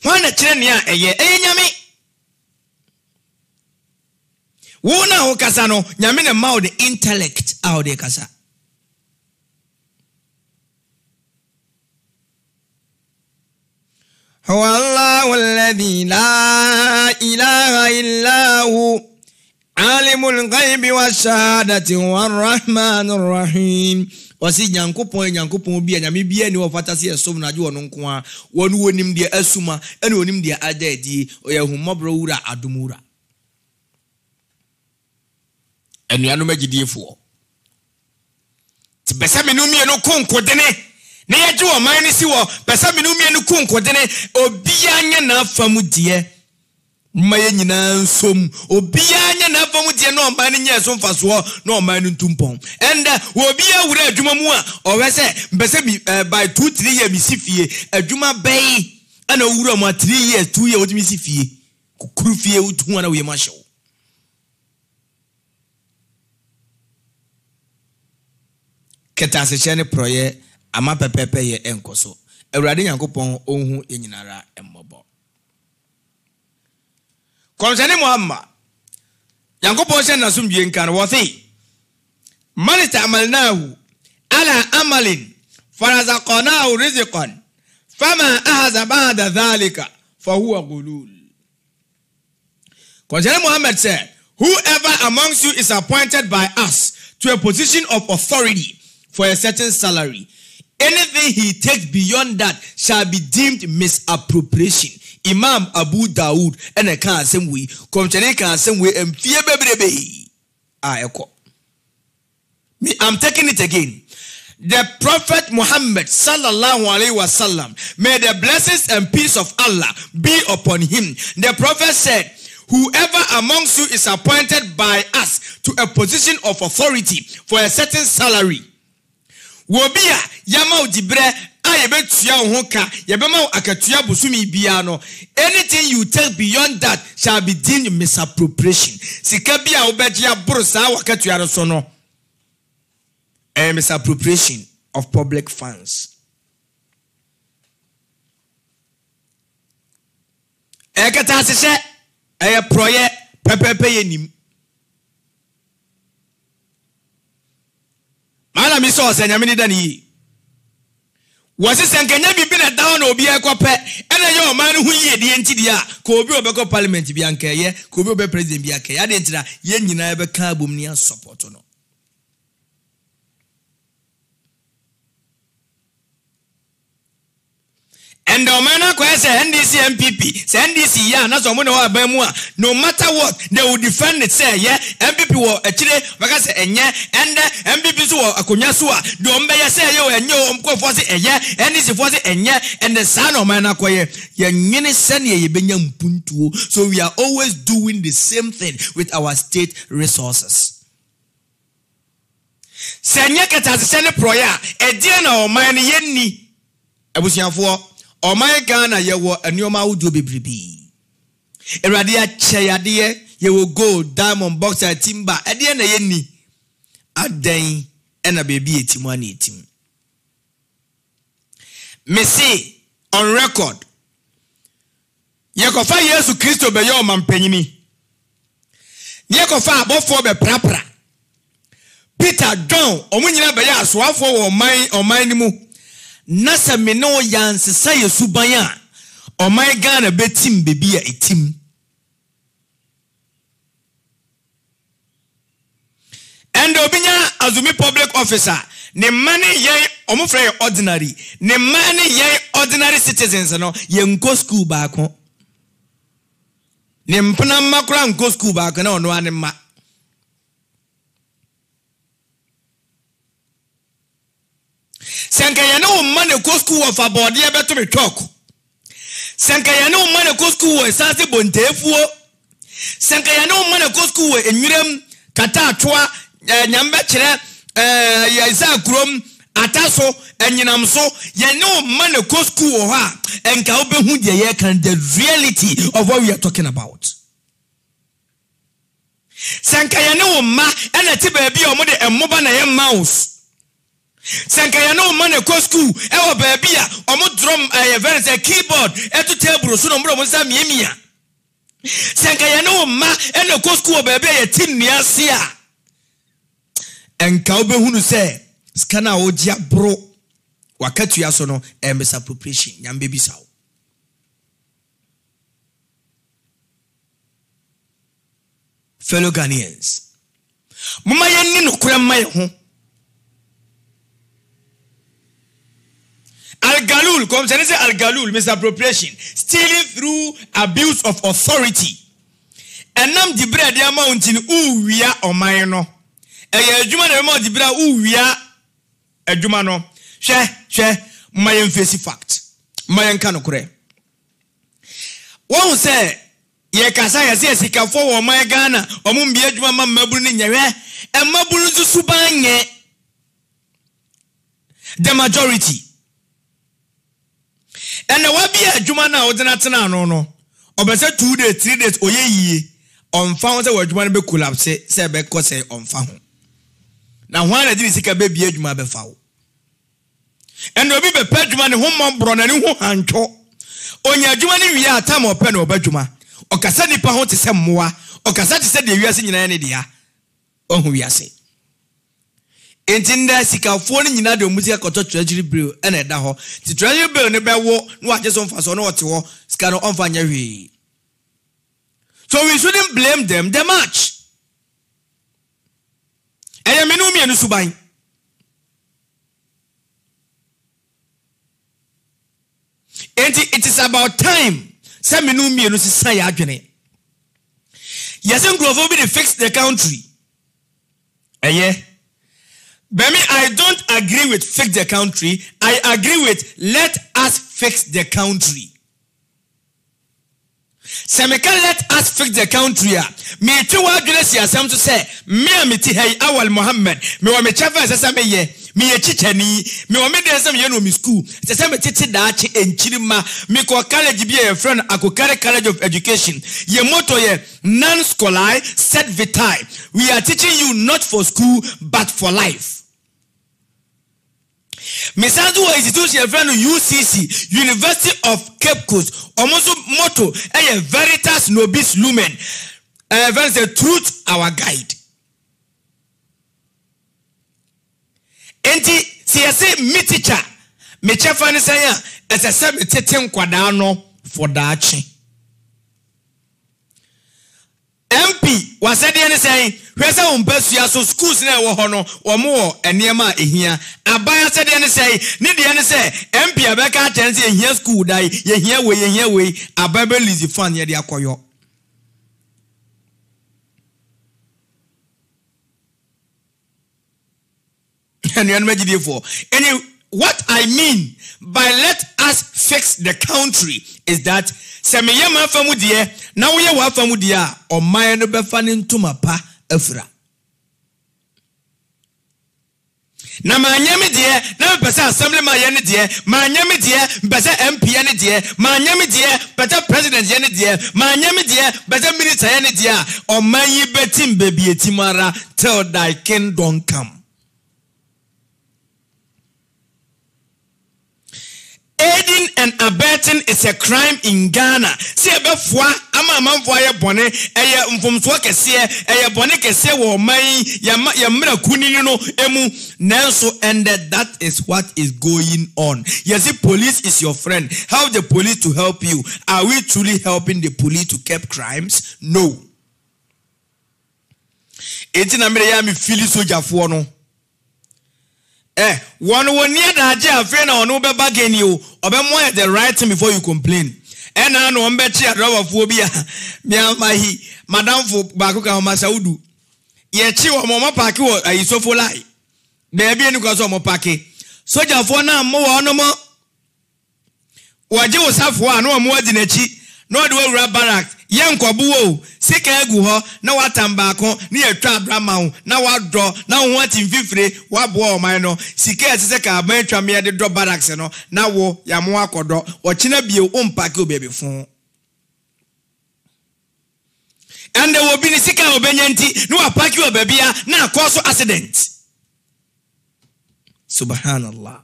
When the children eye nyame. Wona ho kasa no, nyame ne ma the intellect out de kasa. هو الله الذي لا إله إلا هو عالم الغيب والشهادة والرحمن الرحيم. Wasi nyankopon bia nyame bia ni wofata se esom na je wono nko a wonu wonim de asuma ene wonim de adadi oyahumabro wura adumura. Enuanu magidiefo ti besamenu mi no konkodene na yaje wo man ni si wo besamenu mi no konkodene obia nya na afamu de maye nyina nsom obia nya na afamu de no man ni nya so mfaso no man ni ntumpon and obia wura adwuma mu a owese besabi by 2-3 years mi sifie adwuma bai ana wura mu 3 years 2 years wotimi sifie kukuru fie utu ana we ma hyew. Keta se chene proye ama pepepe ye enkoso Awurade Nyankopɔn onhu enyinara emmobo. Konsene Muhammad Yankopon shen na sumdue nkan wo se man ista'malnahu ala amalin farazaqnahu rizqan fama ahza ba'da dhalika fahuwa ghulul. Concerning Muhammad said, whoever amongst you is appointed by us to a position of authority for a certain salary, anything he takes beyond that shall be deemed misappropriation. Imam Abu Dawood and a can same way, concerning can same way and fear baby. I'm taking it again. The Prophet Muhammad sallallahu alaihi wasallam, may the blessings and peace of Allah be upon him. The Prophet said, whoever amongst you is appointed by us to a position of authority for a certain salary, wobia yama udibre ayebetua hoka yebema akatua busumi biano, anything you take beyond that shall be deemed misappropriation. Sika bia obegia brusa wakatua no so no, misappropriation of public funds. Ekata sese eye proye pepepe yenim. Mala mi so se nyame ni dani. Wasi senkenya bibi na down obi ekope ena ye o man hu ye de enti dia ko obi obeko parliament bi anka ye ko obi obe president bi anka ya de enti ye nyina ebe ka abom ni support no. And the man say NDC MPP, say NDC ya na so mo na no matter what they will defend it, say yeah MPP wo actually because enye and MPP so akonya so a do mbeye say ye enye omkofo say enye NDC for say enye and the son of man akoye ye nyene sene ye benya mpuntuo. So we are always doing the same thing with our state resources. Senye ketase sene proya e die na o man ye ni abusianfo o my Ghana ye wo anioma wudo bebribi. Erade a cheyade ye wo gold, diamond, boxer, timber. Ede na ye ni aden ena baby etimu ani etim. Me say on record. Ye kofa Yesu Kristo be yo mampanyini. Ye kofa abofo be prapra. Peter John omunyina be ya asoafo wo oman ni mu. Nasa me no yansesa yesubanya o my Ghana betim bebi a etim. And obinya azumi public officer ne money ye omufre ordinary ne money ye ordinary citizens no ye nko school back ho ne mpna makura nko school back na ono ane ma. Senka ya no man go school of about the better me talk. Senka ya no man go school esase bontefuo. Senka ya no man go school enwirem kata atoa nyambe kire ya isa krom ataso enyinam so ya no man go school ha enka obehu de ye kan the reality of what we are talking about. Senka ya no ma ena ti ba bi o mo de emmoba na ye mouse. Senka ya no man go school ewo baby a omo drum very say keyboard eto table so no mbro mo sa miemia. Senka ya no ma ena go school baby ya tin ni ase a enka obehunu say skana ogia bro wakatu ya so no misappropriation nyam baby saw. Fellow Ghanaians, mama yenni no kura maye ho. Al-Galul, come say Al-Galul, misappropriation, stealing through abuse of authority. And nam di bread ya mountain uwia omayno. Eye adwuma na mo di bra uwia adwuma no. Hwe mayen face fact. Mayen ka no kure. Won say ye kasa ya se sikafo wo man Ghana, omum bi adwuma ma maburu ni nyewe. E maburu nsusu banye. The majority. And the wabi adwuma na odinatena no no obese 2 days 3 days oyeyi on found say adwuma be collapse say be ko say on fa ho na ho na di sika be bi adwuma be fa ho and obi be pe adwuma ne ho mbro na ne ho hantwo onya adwuma ne wi atam ope na obadwuma okasa nipa ho te se mmoa okasa ti said the wiase nyina ne dia ohu wiase entinda sikafo ne nyina de omusi akoto treasury bill ena eda ho ti treasury bill ne bewo no agye so mfa so no wote ho sika no onfa nya hwe. So we shouldn't blame them much. Eyamenu mi enu suban. And it is about time. Some menu mi enu sisa ya adwene. Yes, and Grovo be fix the country. Bemi, I don't agree with fix the country. I agree with let us fix the country. Se me can let us fix the country. Me tu wa adwene si asam to say me amiti hey awal Muhammad me wa me chafa asasa me ye me ye chichani me wa me de asam ye no mi school se me tete daachi enchirima me ko college bi e friend akokare college of education ye motto ye non scolaire set vitae. We are teaching you not for school but for life. Misanzu wa institution friend UCC University of Cape Coast almost motto veritas nobis lumen verse the truth our guide. Enti siase mi teacher me chefa ne say as a se me tete nkwada no for daachi MP was said any saying where's our bestia so schools na wo ho no wo mo eniema ehia abaya said any say need any say MP abeka chance ehia school dai ye hia we ababa lazy fan ye de akoyo. And what I mean by let us fix the country is that semeyema famudie na wo ye wa famudia o man no befa ne ntuma pa afura na manyame die na pesa assembly ma ye ne die manyame die pesa MP ye ne die manyame die pesa president ye ne die manyame die pesa minister ye ne die o man yi betim bebi etimara till thy kingdom come. Aiding and abetting is a crime in Ghana. See a before ama fire bone mfumso kese bone kese wo man yamra kuni no emu nanso and that is what is going on. Yes, the police is your friend. Help the police to help you. Are we truly helping the police to curb crimes? No. Eti na mere ya mi fili sojafo no. One near the friend or no bargain you, or more the right thing before you complain. And I know I'm better at phobia. Madame for Bakuka Masaudu. Yet you are Mama Paki or I so for lie. There be any cause of Mopaki. So for now, more no more. What you was half one no more than a cheat, no do a barrack. Young Kwabuo, sick eguho, no watambako, near trap ramau, now what draw, now what in fifre, what boy mino, sika seka, mentra me the drop barracks, now wo, yamwa kodo, or china be your own paco baby phone. And there will be sika obenyenti, no pack you a baby, now cause accident. Subhanallah.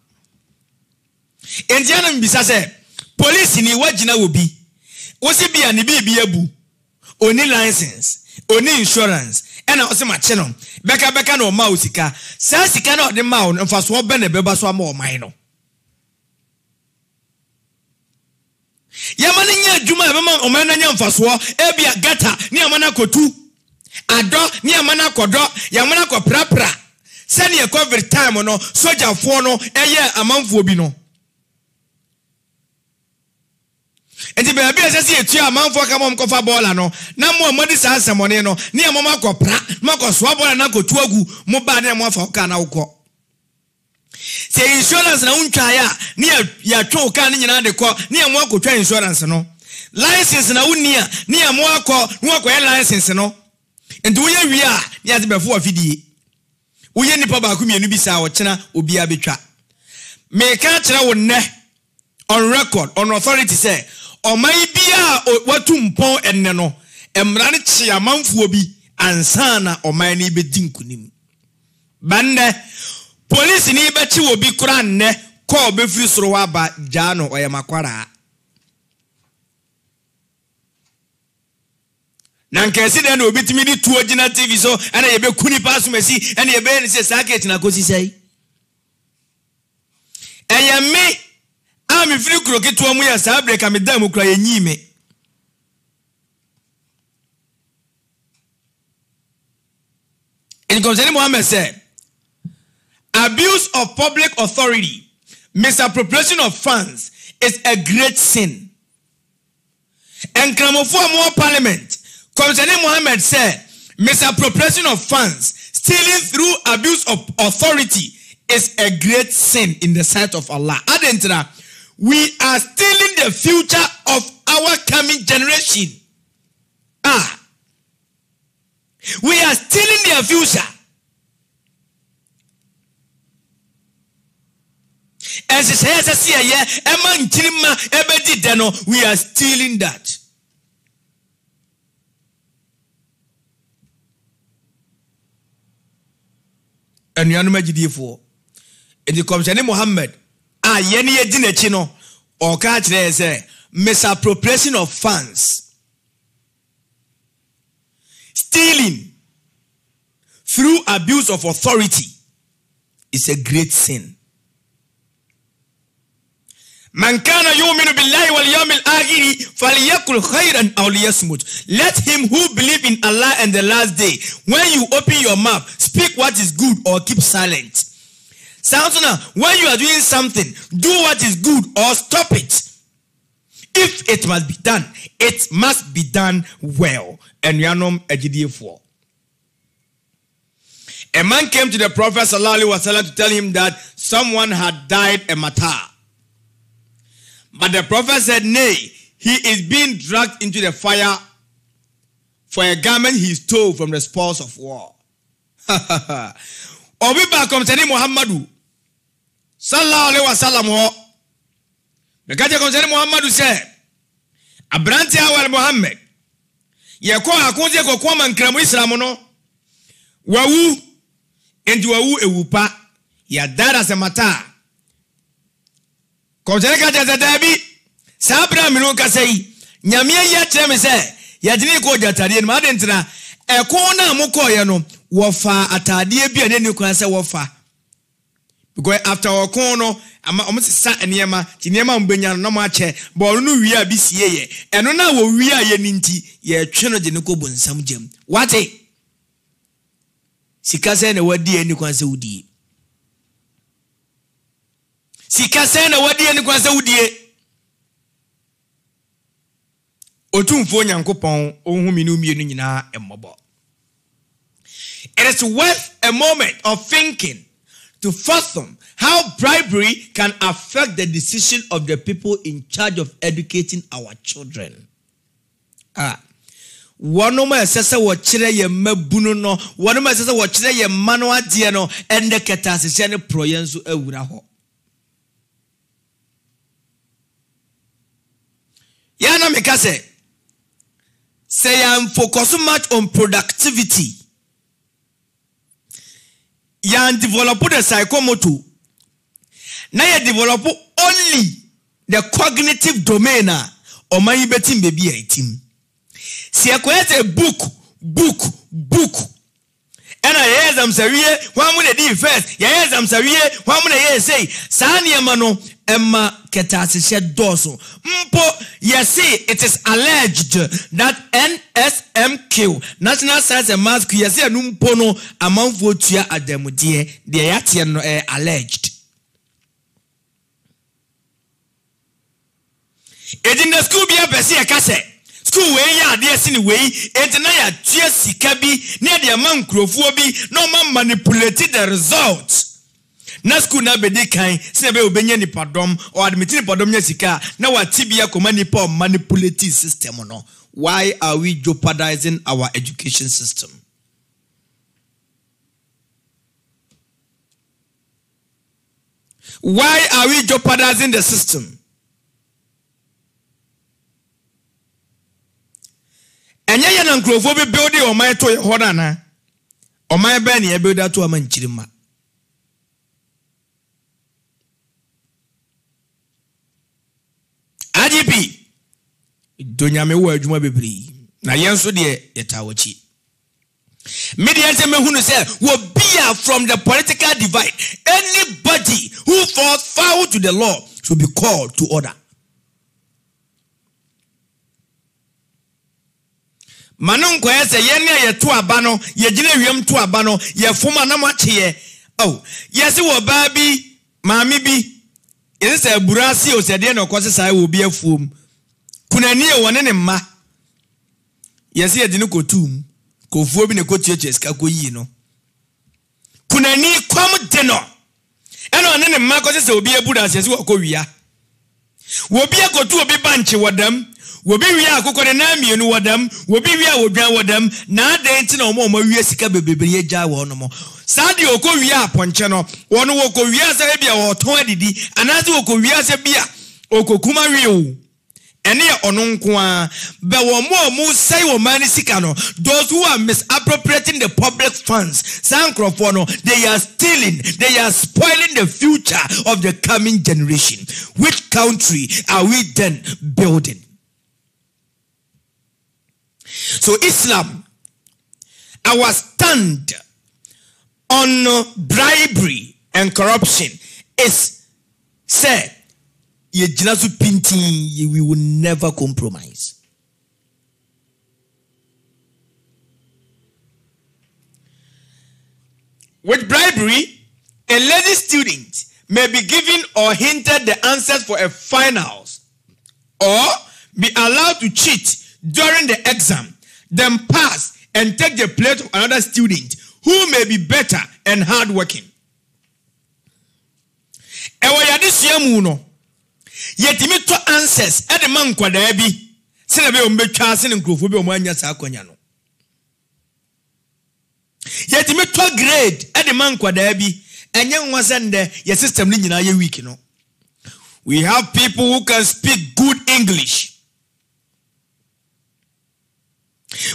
And Janam Bisase, police in Iwajina will be. What's be an ebu? Only license, only insurance, and also my channel. Beka no mausika. Sassy cannot the mount and for swap bene bebaswa more minor. Yamania Juma Omana for swap, Ebia gata, near Manako 2. Ado, near Manako do, Yamanako prapra. Send your cover time or no, soldier for no, a year among Fobino. And the baby says, "You are man for come cover ball no. No more money sans money no. Near Mama Copra, Marco Swabble and Uncle Tuagu, Mobile and one for Canauco. Say insurance na unkaya near ya two can in the call near Moko train insurance no. License na unia near Moko license no. And do we are near before VD. We any Pabakumi and Ubisa or China Ubia Bitra. May catch on record on authority say. O may be watum pon eneno emrane chia manfuo bi ansana o may ni bedinkunim bande police ni bechi wo bi kura nne ko be firi soro wa ba jano oyemakwara Nankasi then will be to me to original TV so and I be kuni pass mesi and ye be say saket na kosi say. Eya me am free kroke to amu ya sa break am da mu kra ye nyime. In concerning Muhammad said, abuse of public authority, misappropriation of funds is a great sin. And Kramofo more parliament concerning Muhammad said, misappropriation of funds, stealing through abuse of authority is a great sin in the sight of Allah. Adentra, we are stealing the future of our coming generation. We are stealing their future. And we are stealing that. And you are not for in the concerning Muhammad. Yeni edine chino or catch there misappropriation of funds. Stealing through abuse of authority is a great sin. Man kana yu'minu billahi wal yawmil akhir falyakul khairan aw liyasmut. Let him who believe in Allah and the last day, when you open your mouth, speak what is good or keep silent. Samsona, when you are doing something, do what is good or stop it. If it must be done, it must be done well. And Yanom Ejidifo. A man came to the Prophet ﷺ to tell him that someone had died a martyr. But the Prophet said, nay, he is being dragged into the fire for a garment he stole from the spoils of war. Obiba komseni Muhammadu sallallahu alaihi wasallam ho. Mekaje komseni Muhammadu said, Abranti awal Muhammad yeko akunze ko kwa mankramu Islam no wawu enti wawu ewupa ya dara semata komseni kaje zadabi sabra minu kasei nyame ya kyerɛ sɛ yadini ko jatade ma de ntina ɛko na amukoye no wofa atade bia ne ni kwan sɛ wofa because after ɔko no ama omsisa enema tinema mbenya no ma ache bɔɔlo no wi a bi sie ye ɛno na wo wi a ye ninti ye twe no de ne ko bonsam gyam wate sika sɛ na wadi ani kwan sɛ wudie sika sɛ na wadi ani kwan sɛ wudie otumfo nyankopɔn ohumi no mienu nyina emmobo. It is worth a moment of thinking to fathom how bribery can affect the decision of the people in charge of educating our children. One of my sister was chile ye mabuno no, one of my sister was chile ye manual diano, and the catasician proyensu ewuraho. Yana Mikase say I'm focusing much on productivity. Yan develop the psychomotor. Now you develop only the cognitive domain or my betting baby a team. See, I create a book. And I hear them say, one minute the first, yes, I'm sorry, 1 minute say, Sanya Mano, Emma Ketasisha Doso. Yes, see, it is alleged that NSMQ, National Science and Mass, yes, Numpono, among Votia at the Mudie, the Yatian alleged. It in the school be a Bessia Cassette. School way ya dear sin way, et na ya tia kabi, near the man crofobi, no man manipulated the results. Na school na bedi kind, sebe obenya ni padom, or admitting padom yasika, now a tibia command manipulative system or no. Why are we jeopardizing our education system? Why are we jeopardizing the system? And yet, Uncle Phoebe building on my toy Hodana or my Benny, I build that to a man chilima. IGP, don't you me word you may be. Na yenso de yetawochi. Media say me hunu say will be from the political divide. Anybody who falls foul to the law should be called to order. Manon ko yese yene ye to abano ye gine wiem to abano ye foma na mache ye. Oh, yesi wo ba bi maami bi yesi say burasi o se de na kwose sai wo bi afuom. Kunani e wone ne mma. Yesi ye dinu kotum. Kofuo bi ne kotiache ska koyi no. Kunani kwam de no. Eno ne mma kwose se obi ebura se wo kowia. Wo bi akotu obi banche wodam. Wobi wia akokore na mienu wadam, wobi wia wodwan wadam, na adan ti na omo wia sika bebebere agya wo no mo. Sadi okowia aponche no, wono wokowia se bia wo ton adidi, anazi wokowia se bia okokuma wiu. Ene ye ono nko a, be wo mo say wo mani sika no, those who are misappropriating the public funds, sankrofo no, they are stealing, they are spoiling the future of the coming generation. Which country are we then building? So Islam, our stand on bribery and corruption is say we will never compromise. With bribery, a lazy student may be given or hinted the answers for a finals, or be allowed to cheat during the exam, then pass and take the place of another student who may be better and hardworking. Ewa yadisua mu no, yetimi to answers e de man kwada bi, se na be o mbetwa se ne nkrofo bi o mo anya sa akonya no. Yetimi to grade e de man kwada bi, enye nwasende ye system ni nyina ye weak no. We have people who can speak good English.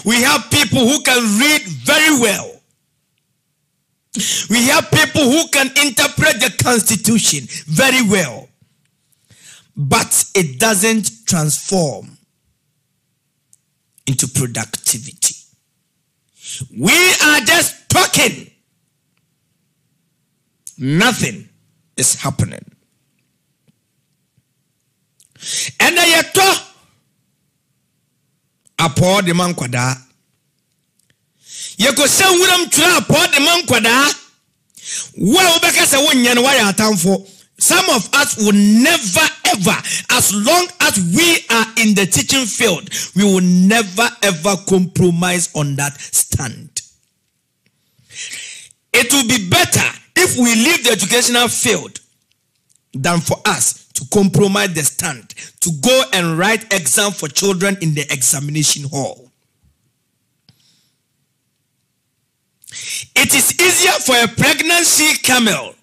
We have people who can read very well. We have people who can interpret the Constitution very well. But it doesn't transform into productivity. We are just talking. Nothing is happening. And I talk. Apo de man kwada. Yeko se wuram tura apo de man kwada. Wa obeka se wonye no wa ya atamfo. Some of us will never ever, as long as we are in the teaching field, we will never ever compromise on that stand. It will be better if we leave the educational field than for us to compromise the stand, to go and write exam for children in the examination hall. It is easier for a pregnancy camel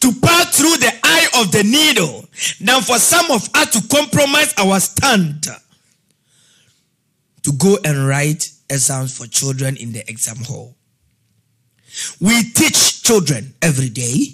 to pass through the eye of the needle than for some of us to compromise our stand to go and write exams for children in the exam hall. We teach children every day.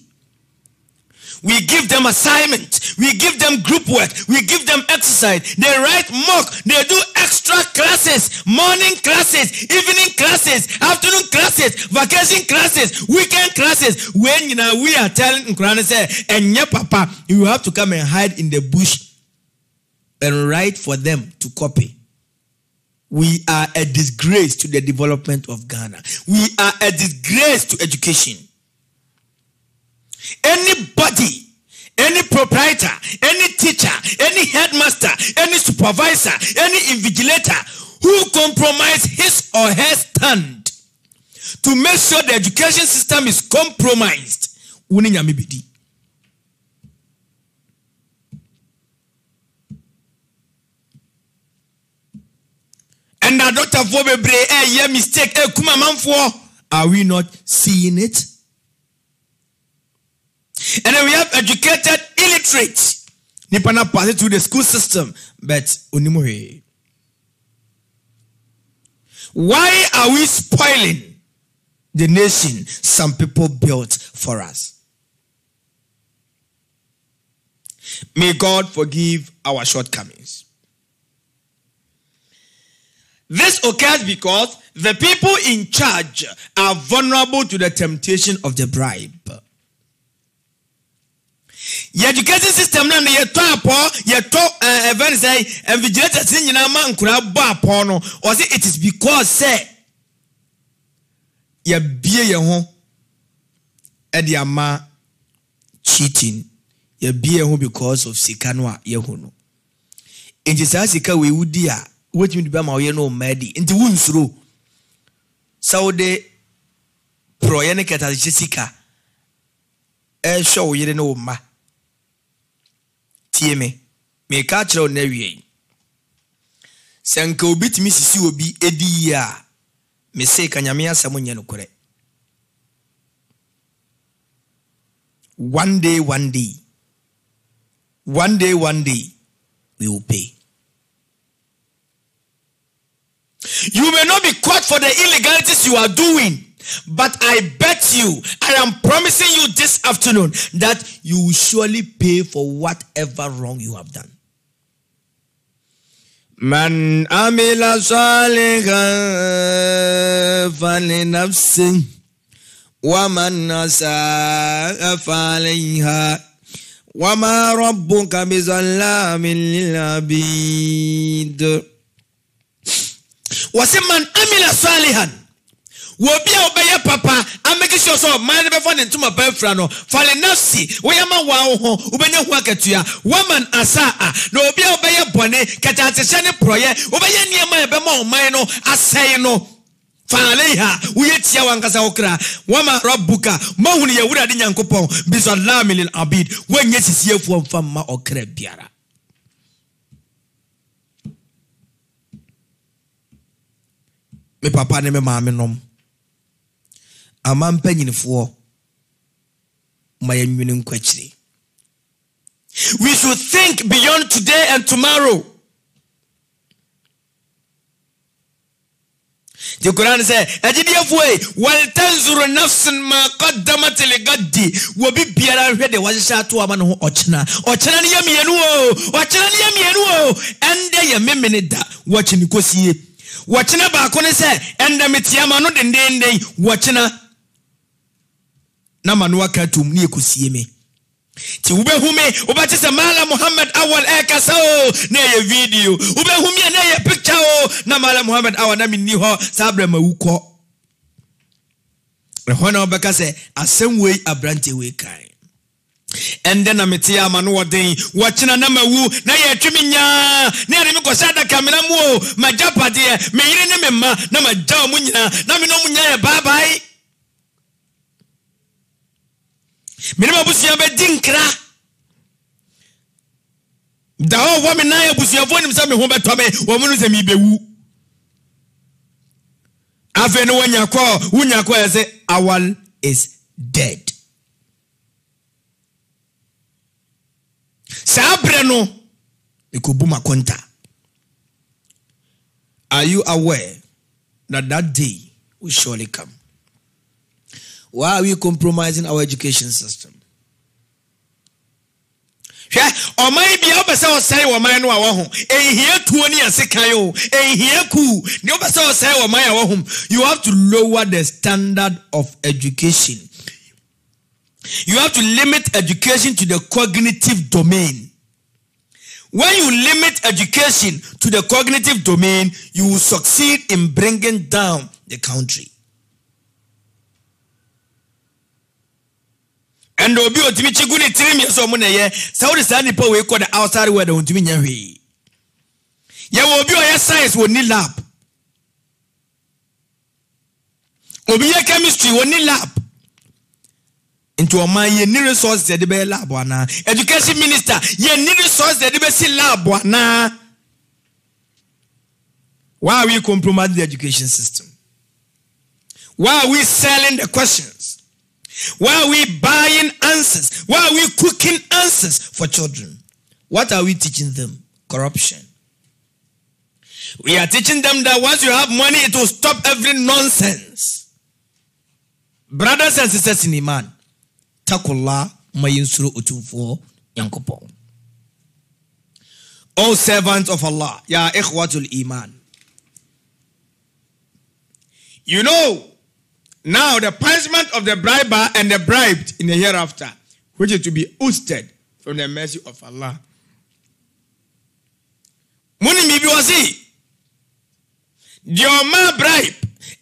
We give them assignments. We give them group work. We give them exercise. They write mock. They do extra classes, morning classes, evening classes, afternoon classes, vacation classes, weekend classes. When we are telling Nkran say, and yeah, Papa, you have to come and hide in the bush and write for them to copy. We are a disgrace to the development of Ghana. We are a disgrace to education. Anybody, any proprietor, any teacher, any headmaster, any supervisor, any invigilator who compromise his or her stand to make sure the education system is compromised, and now Dr. Fobebre, mistake, are we not seeing it? And then we have educated illiterates. Nipana pass through the school system, but unimohe. Why are we spoiling the nation some people built for us? May God forgive our shortcomings. This occurs because the people in charge are vulnerable to the temptation of the bribe. Your education system na ye to apo ye to even say invigilators in man kura ba apo no or say it is because say ye bie ye ho e de ama cheating ye bie ho because of sika no a ye ho no enti sa sika we wudi a wetimi be ma ye no madi enti wunsuro saudi pro ye ne keta sika e show ye no ma tie me ka kire na wie senka obitimi sisi obi edi a me se kanyame asamo nye no kore one day we will pay. You may not be caught for the illegalities you are doing, but I bet you, I am promising you this afternoon that you will surely pay for whatever wrong you have done. Man amila salihan falinafsin wa man asaa falayha wa ma rabbuka bizallamin lil abid. Wase man amila salihan wobia obeye papa ameki so man be fo ne ntuma ba fra no fale nafsi we yama wa ho ubenya hu akatua woman asaa no obia obeye bone katatese ne proye obeye niema e be ma oman no asai no faleha we tia wankasa okra wama rabbuka mahunu ye wura de nyankopon bisallam lil abid wenye sisiefo mfamma okra biara. Me papa ne me maame nom amampa nyinifo mayenwini nkwachiri. We should think beyond today and tomorrow. The Quran says, "Ajidiyafwe wal tanzuru nafsun ma qaddamat ligaddi wo bi biara hwede washa to ama no ochena ni yamienu o ende ye memene da wachini kosie wachena ba ko ne se ende metiama no dendenden wachena na manu akatum ni ekosie me ti ubehume ubati se mala Muhammad awal ekasao na ye video ubehume na ye picture o na mala Muhammad awal na minni ho sabre mawuko ehona obeka se asem we abrante we kan ende na metia manu woden wachina na mawu na ye twiminya na ye mi kosada kamera mu o majapade me yire ne memma na majaw mu nyina na me no mu nya ye bye bye. Minima busia be dinkra da o wo me na ya busia fo nim sa me ho beto me wo mu no se mi bewu afa no wunya ko ya say Awal is dead. Sabre no ekobuma konta. Are you aware that day will surely come? Why are we compromising our education system? Or maybe obasa say wa man no awo ehia tuo ni asekan yo ehia ku ni obasa say wa man awo. You have to lower the standard of education. You have to limit education to the cognitive domain. When you limit education to the cognitive domain, you will succeed in bringing down the country. And obi otimi chiguni tirimi so mo na ye saudi sani po we call the outside where the ontimi nya hwe ye obi o ye science woni lab obi ye chemistry woni lab into o man ye ni resource de be lab ana education minister ye ni resource de be si lab ana. Why are we compromising the education system? Why are we selling the questions? Why are we buying answers? Why are we cooking answers for children? What are we teaching them? Corruption. We are teaching them that once you have money, it will stop every nonsense. Brothers and sisters in Iman, Takullah mayinsuru utumfo yankopon. All servants of Allah, ya ikhwatul Iman. You know, now the punishment of the briber and the bribed in the hereafter, which is to be ousted from the mercy of Allah. Muni mibi wasi. The Oma bribe,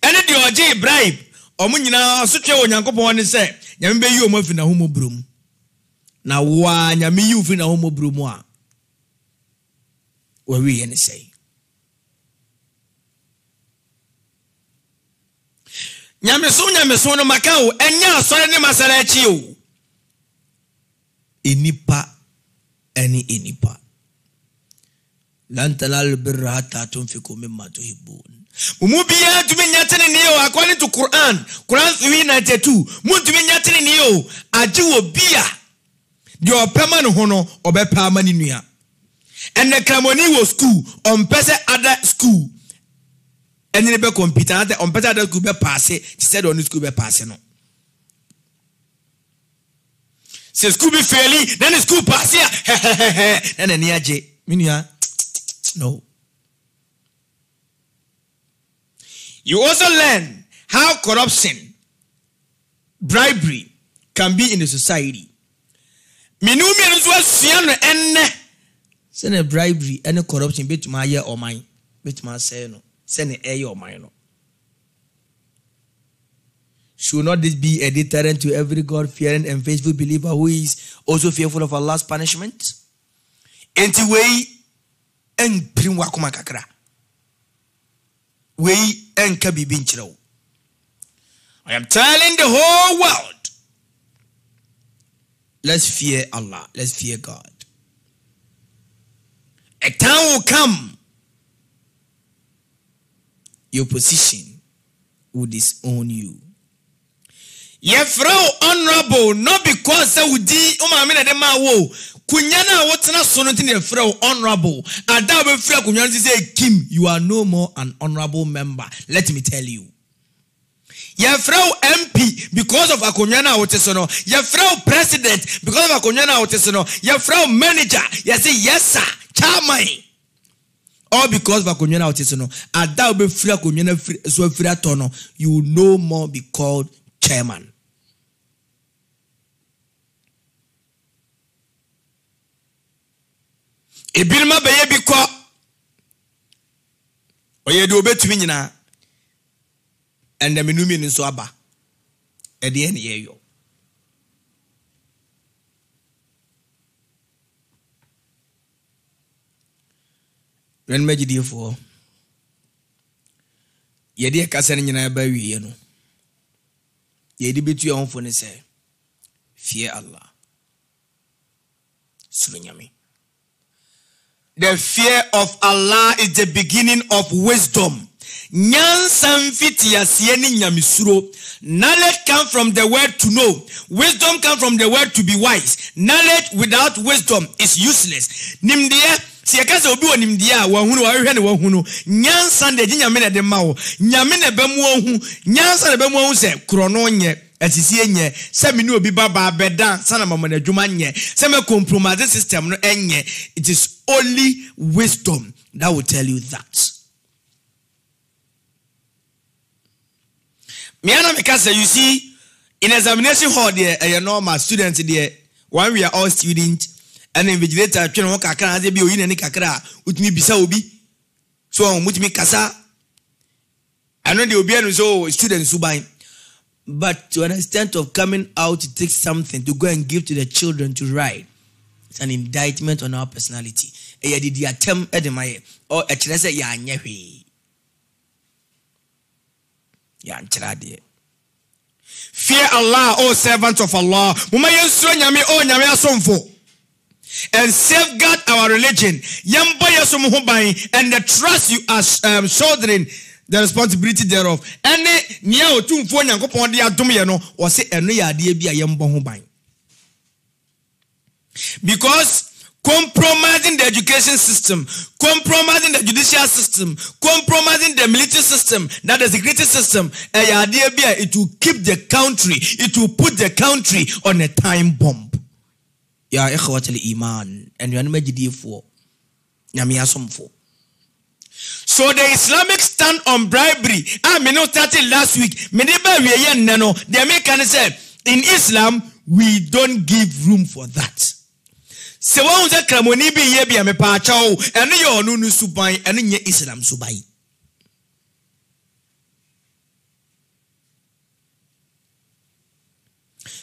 and the Oji bribe, or Munina, such a one yanko one say, Yambe you move in a homo broom. Now, why Yami you in a homo broom? What we any say? Nyameso no makao enya sore ne masara chi o enipa eni enipa lan talal birra hatta tunfiku mimma tuhibbun mumu biya tumi nyatene ne o according to Quran 3:92 mu tumi nyatene ne o age wo bia de opema no ho no obepa ama ni nua and the cramoni wo school on pese other school. And you be competent on better that could be passed. She said on school be passing. No. Say school be failing, then the school pass here. Then the near J. No. You also learn how corruption, bribery can be in the society. Minumi and Sian and send a bribery and a corruption bit my year or mine. Bit my say no. Send an air or minor. Should not this be a deterrent to every God-fearing and faithful believer who is also fearful of Allah's punishment? Enti way en primwa kuma kakra. Way en kabi binchiro. I am telling the whole world, let's fear Allah. Let's fear God. A time will come, your position will disown you. Yefro honorable, not because I would di umamina de mawo. Kunyana what's sonati yefro honorable. Adabe fia kunyana say Kim, you are no more an honorable member. Let me tell you. Yefro MP because of akunyana wotesono. Yefro president because of akunyana wotesono. Yefro manager, yes sir, chairman. All because of Akunyana Otisono, Ada be free Akunyana so free atono, you will no more be called chairman. Ebirma beye biko oye do betumi nyina and the menumi ni so aba e de ene yeyo. When me jidi for yedi kasa ni nyina ba wiye no yedi betu ya honfo ne say fear Allah sunyame. The fear of Allah is the beginning of wisdom. Knowledge comes from the word to know. Wisdom comes from the word to be wise. Knowledge without wisdom is useless. Nimdia siakaze obi wo nimdia wa hunu wa hwe ne wa hunu nyansa de nyame ne de mawo nyame ne bemu ohu nyansa ne bemu ohu se krono nye atisi enye se me ne obi baba beda sana mama na adwuma nye se me compromise system no enye. It is only wisdom that will tell you that. Miana Mikasa, you see, in examination hall there, a normal students there, when we are all students, and invigilator, kakra, they be in any kakra, with me bisa obi, so with me kasa. I know they will be so students who buy, but to an extent of coming out to take something to go and give to the children to write, it's an indictment on our personality. A did the attempt at the or a chilesa ya nyehi. Fear Allah, O servants of Allah, and safeguard our religion, and the trust you are shouldering the responsibility thereof. Because compromising the education system, compromising the judicial system, compromising the military system, that is the security system, it will keep the country, it will put the country on a time bomb. Ya ikhwatul iman, and you are for. So So the Islamic stand on bribery, I may not started last week. Me de ba we yen nano. The American said in Islam we don't give room for that. Se wa unza kramoni bi ye bia me pa chawo eno ye onu nu suban eno nye Islam subai.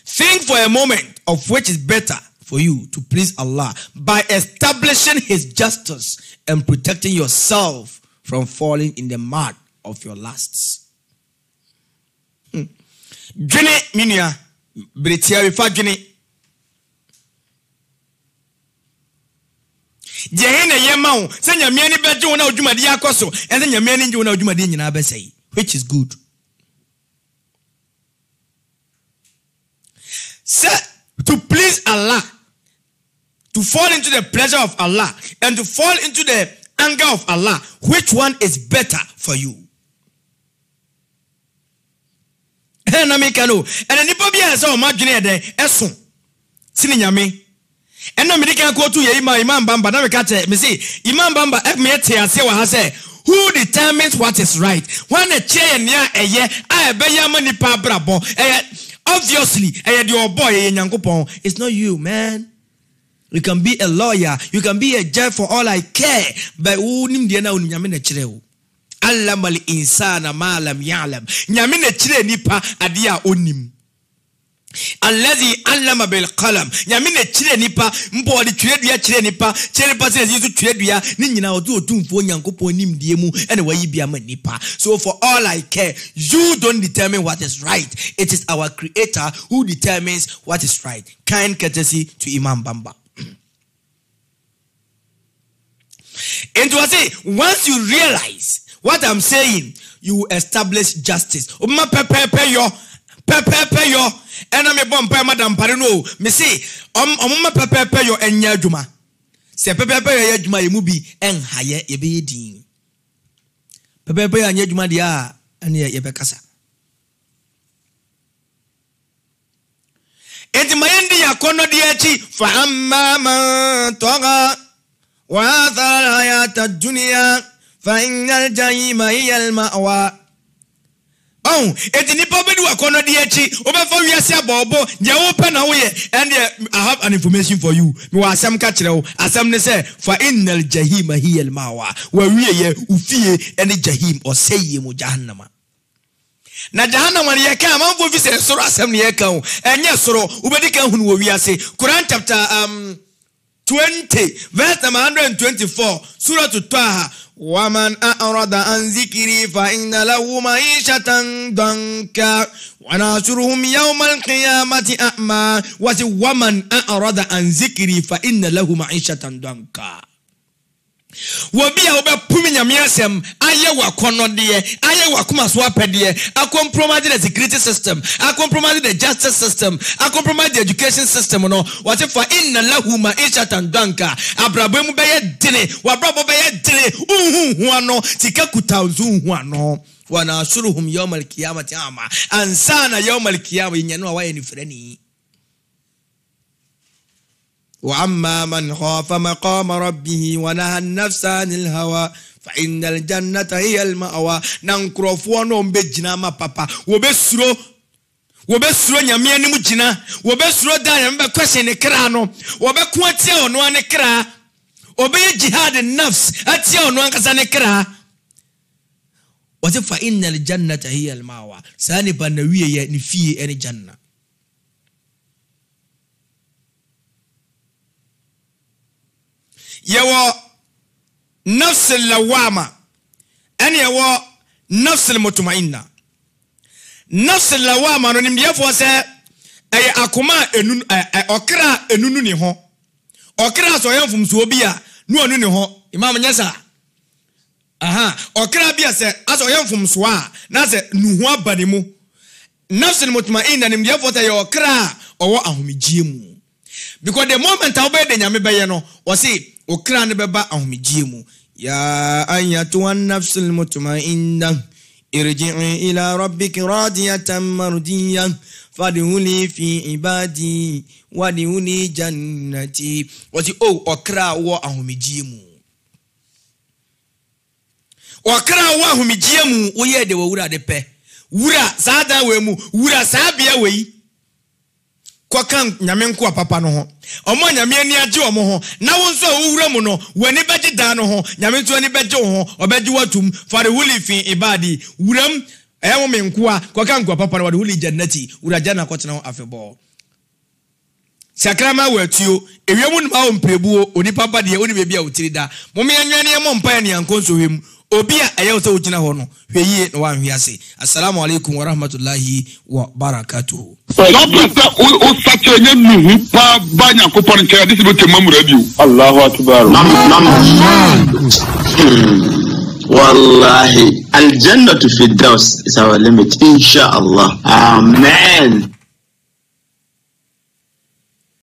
Think for a moment of which is better for you to please Allah by establishing his justice and protecting yourself from falling in the mud of your lusts. Jene minia bretia refa jene jehene yemao se nyame ni beje wona odwumade akoso ene nyame ni nje wona odwumade nyina abesai, which is good. So, to please Allah, to fall into the pleasure of Allah, and to fall into the anger of Allah, which one is better for you? And I make a no, and any baby has all my junior day, Esson, Sininyame. And no medical go to Imam Bamba, never catch it. Me see, Imam Bamba, Ekmete, and say what I say. Who determines what is right? When a chair near a year, I bear your money, Pabra, obviously, your boy, it's not you, man. You can be a lawyer, you can be a judge for all I care, but who nim dia na unyamine chireu. Allam al insana ma lam ya'lam. Nyamine chire nipa adia onim. Allazi allama bil qalam. Nyamine chire nipa mbo adi chire dua chire nipa chire pa se yisu chire dua ni nyina odu otumfo nyankopon nim die mu ene wayi bia ma nipa. So for all I care, you don't determine what is right. It is our creator who determines what is right. Kind courtesy to Imam Bamba. And to say, once you realize what I'm saying, you establish justice. Pepe yo, and I'm a bomb madam Parino. Me say, pepe yo and yajuma. Se pepe yajuma mubi and higher ebedin. Pepe and yajuma dia and yebekasa. And my India kono diachi for mama toga. وآثر الحياة الدنيا فإن الجحيم هي المأوى. Oh, eti nipa bedu akono di echi obefa wiase abobo je wo pe na wo ye and I have an information for you. Me wa asem ka kire wo asem ne say fa innal jahima hiya al mawa wa wiye ufie ene jahim o seye mu jahannama. Na jahannama ne yeka amanfo fi se soro asem ne yeka wo enye soro ubedi kan hunu wo wiase. Quran chapter 20 verse number 124 surah Taha. وَمَنْ أَعْرَضَ عَنْ ذِكْرِي فَإِنَّ لَهُ مَعِيشَةً ضَنكًا وَنَحْشُرُهُ يَوْمَ الْقِيَامَةِ أَعْمَى. وَمَنْ أَعْرَضَ عَنْ ذِكْرِي فَإِنَّ لَهُ مَعِيشَةً ضَنكًا. Wobia obe pumi nyamiasem aye wa kono de aye wa kuma so apede a compromise the security system, a compromise the justice system, a compromise the education system no what if for inna lahu ma'ishatan danka abrabo mu beye dine wa brabo beye dine hu ano tika kutanzu hu ano wa nasuruhum yawmal qiyamati ama ansana yawmal qiyamah nyano wa ni freni. وَأَمَّا مَنْ خَافَ مَقَامَ رَبِّهِ وَنَهَى النَّفْسَ عَنِ الْهَوَى فَإِنَّ الْجَنَّةَ هِيَ الْمَأْوَى. Nankrofo no mbejina ma papa wobesuro nyame anim gina wobesuro da nyame kwese ne kra no wobeko atia ono ane kra obeye jihad nafs atia ono ankasa ne kra fa innal jannata hiya al-mawa. Sani banawiye ya ni fie ene janna. Yawo nafs al-lawama and yawo nafs al-mutmainna. Nafs al-lawama no nimdiafo se ay akoma enunu okra enunu ni ho okra so yamfum so obi a no anu ni ho imam nyasa okra bia se aso yamfum so a na se nuhu abane mu. Nafs al-mutmainna nimdiafo se okra owo ahomijie mu. Because the moment I obey the nyame beye no o say okra ne beba ahomijie mu. Ya ayatu an-nafsul mutmainna irji'i ila rabbiki radiyatan mardiyan fadhuli fi ibadi wadhuli jannati. Wati okra wo ahomijie mu. wakra wa humijie mu woyɛ de wura de pɛ wura saa dan we mu wura saa bia we kwakan nyame nko papa no ho omo nyame ani age omo ho na wo nso wura mu no wani beje dan no ho nyame nso ani beje ho obeje watum for the holy fin ibadi wuram ɛwo me nko a kwakan nko papa no wade holy jannati wura jana kwotena ho afebo sakrama watuo ewiemu no ma wo mprebuo oni papa de oni bebi a wotiri da momme anwane e mo mpa ne yankonso hwem obi a ɛyɛ so wogina hɔ no hweyie na wanhwe ase assalamu alaikum wa rahmatullahi wa barakatuh o sache nye nuhu pa banya ko pon kaya disi bote mamu radio Allahu akbar wallahi aljannatu fi daws is our limit insha Allah amen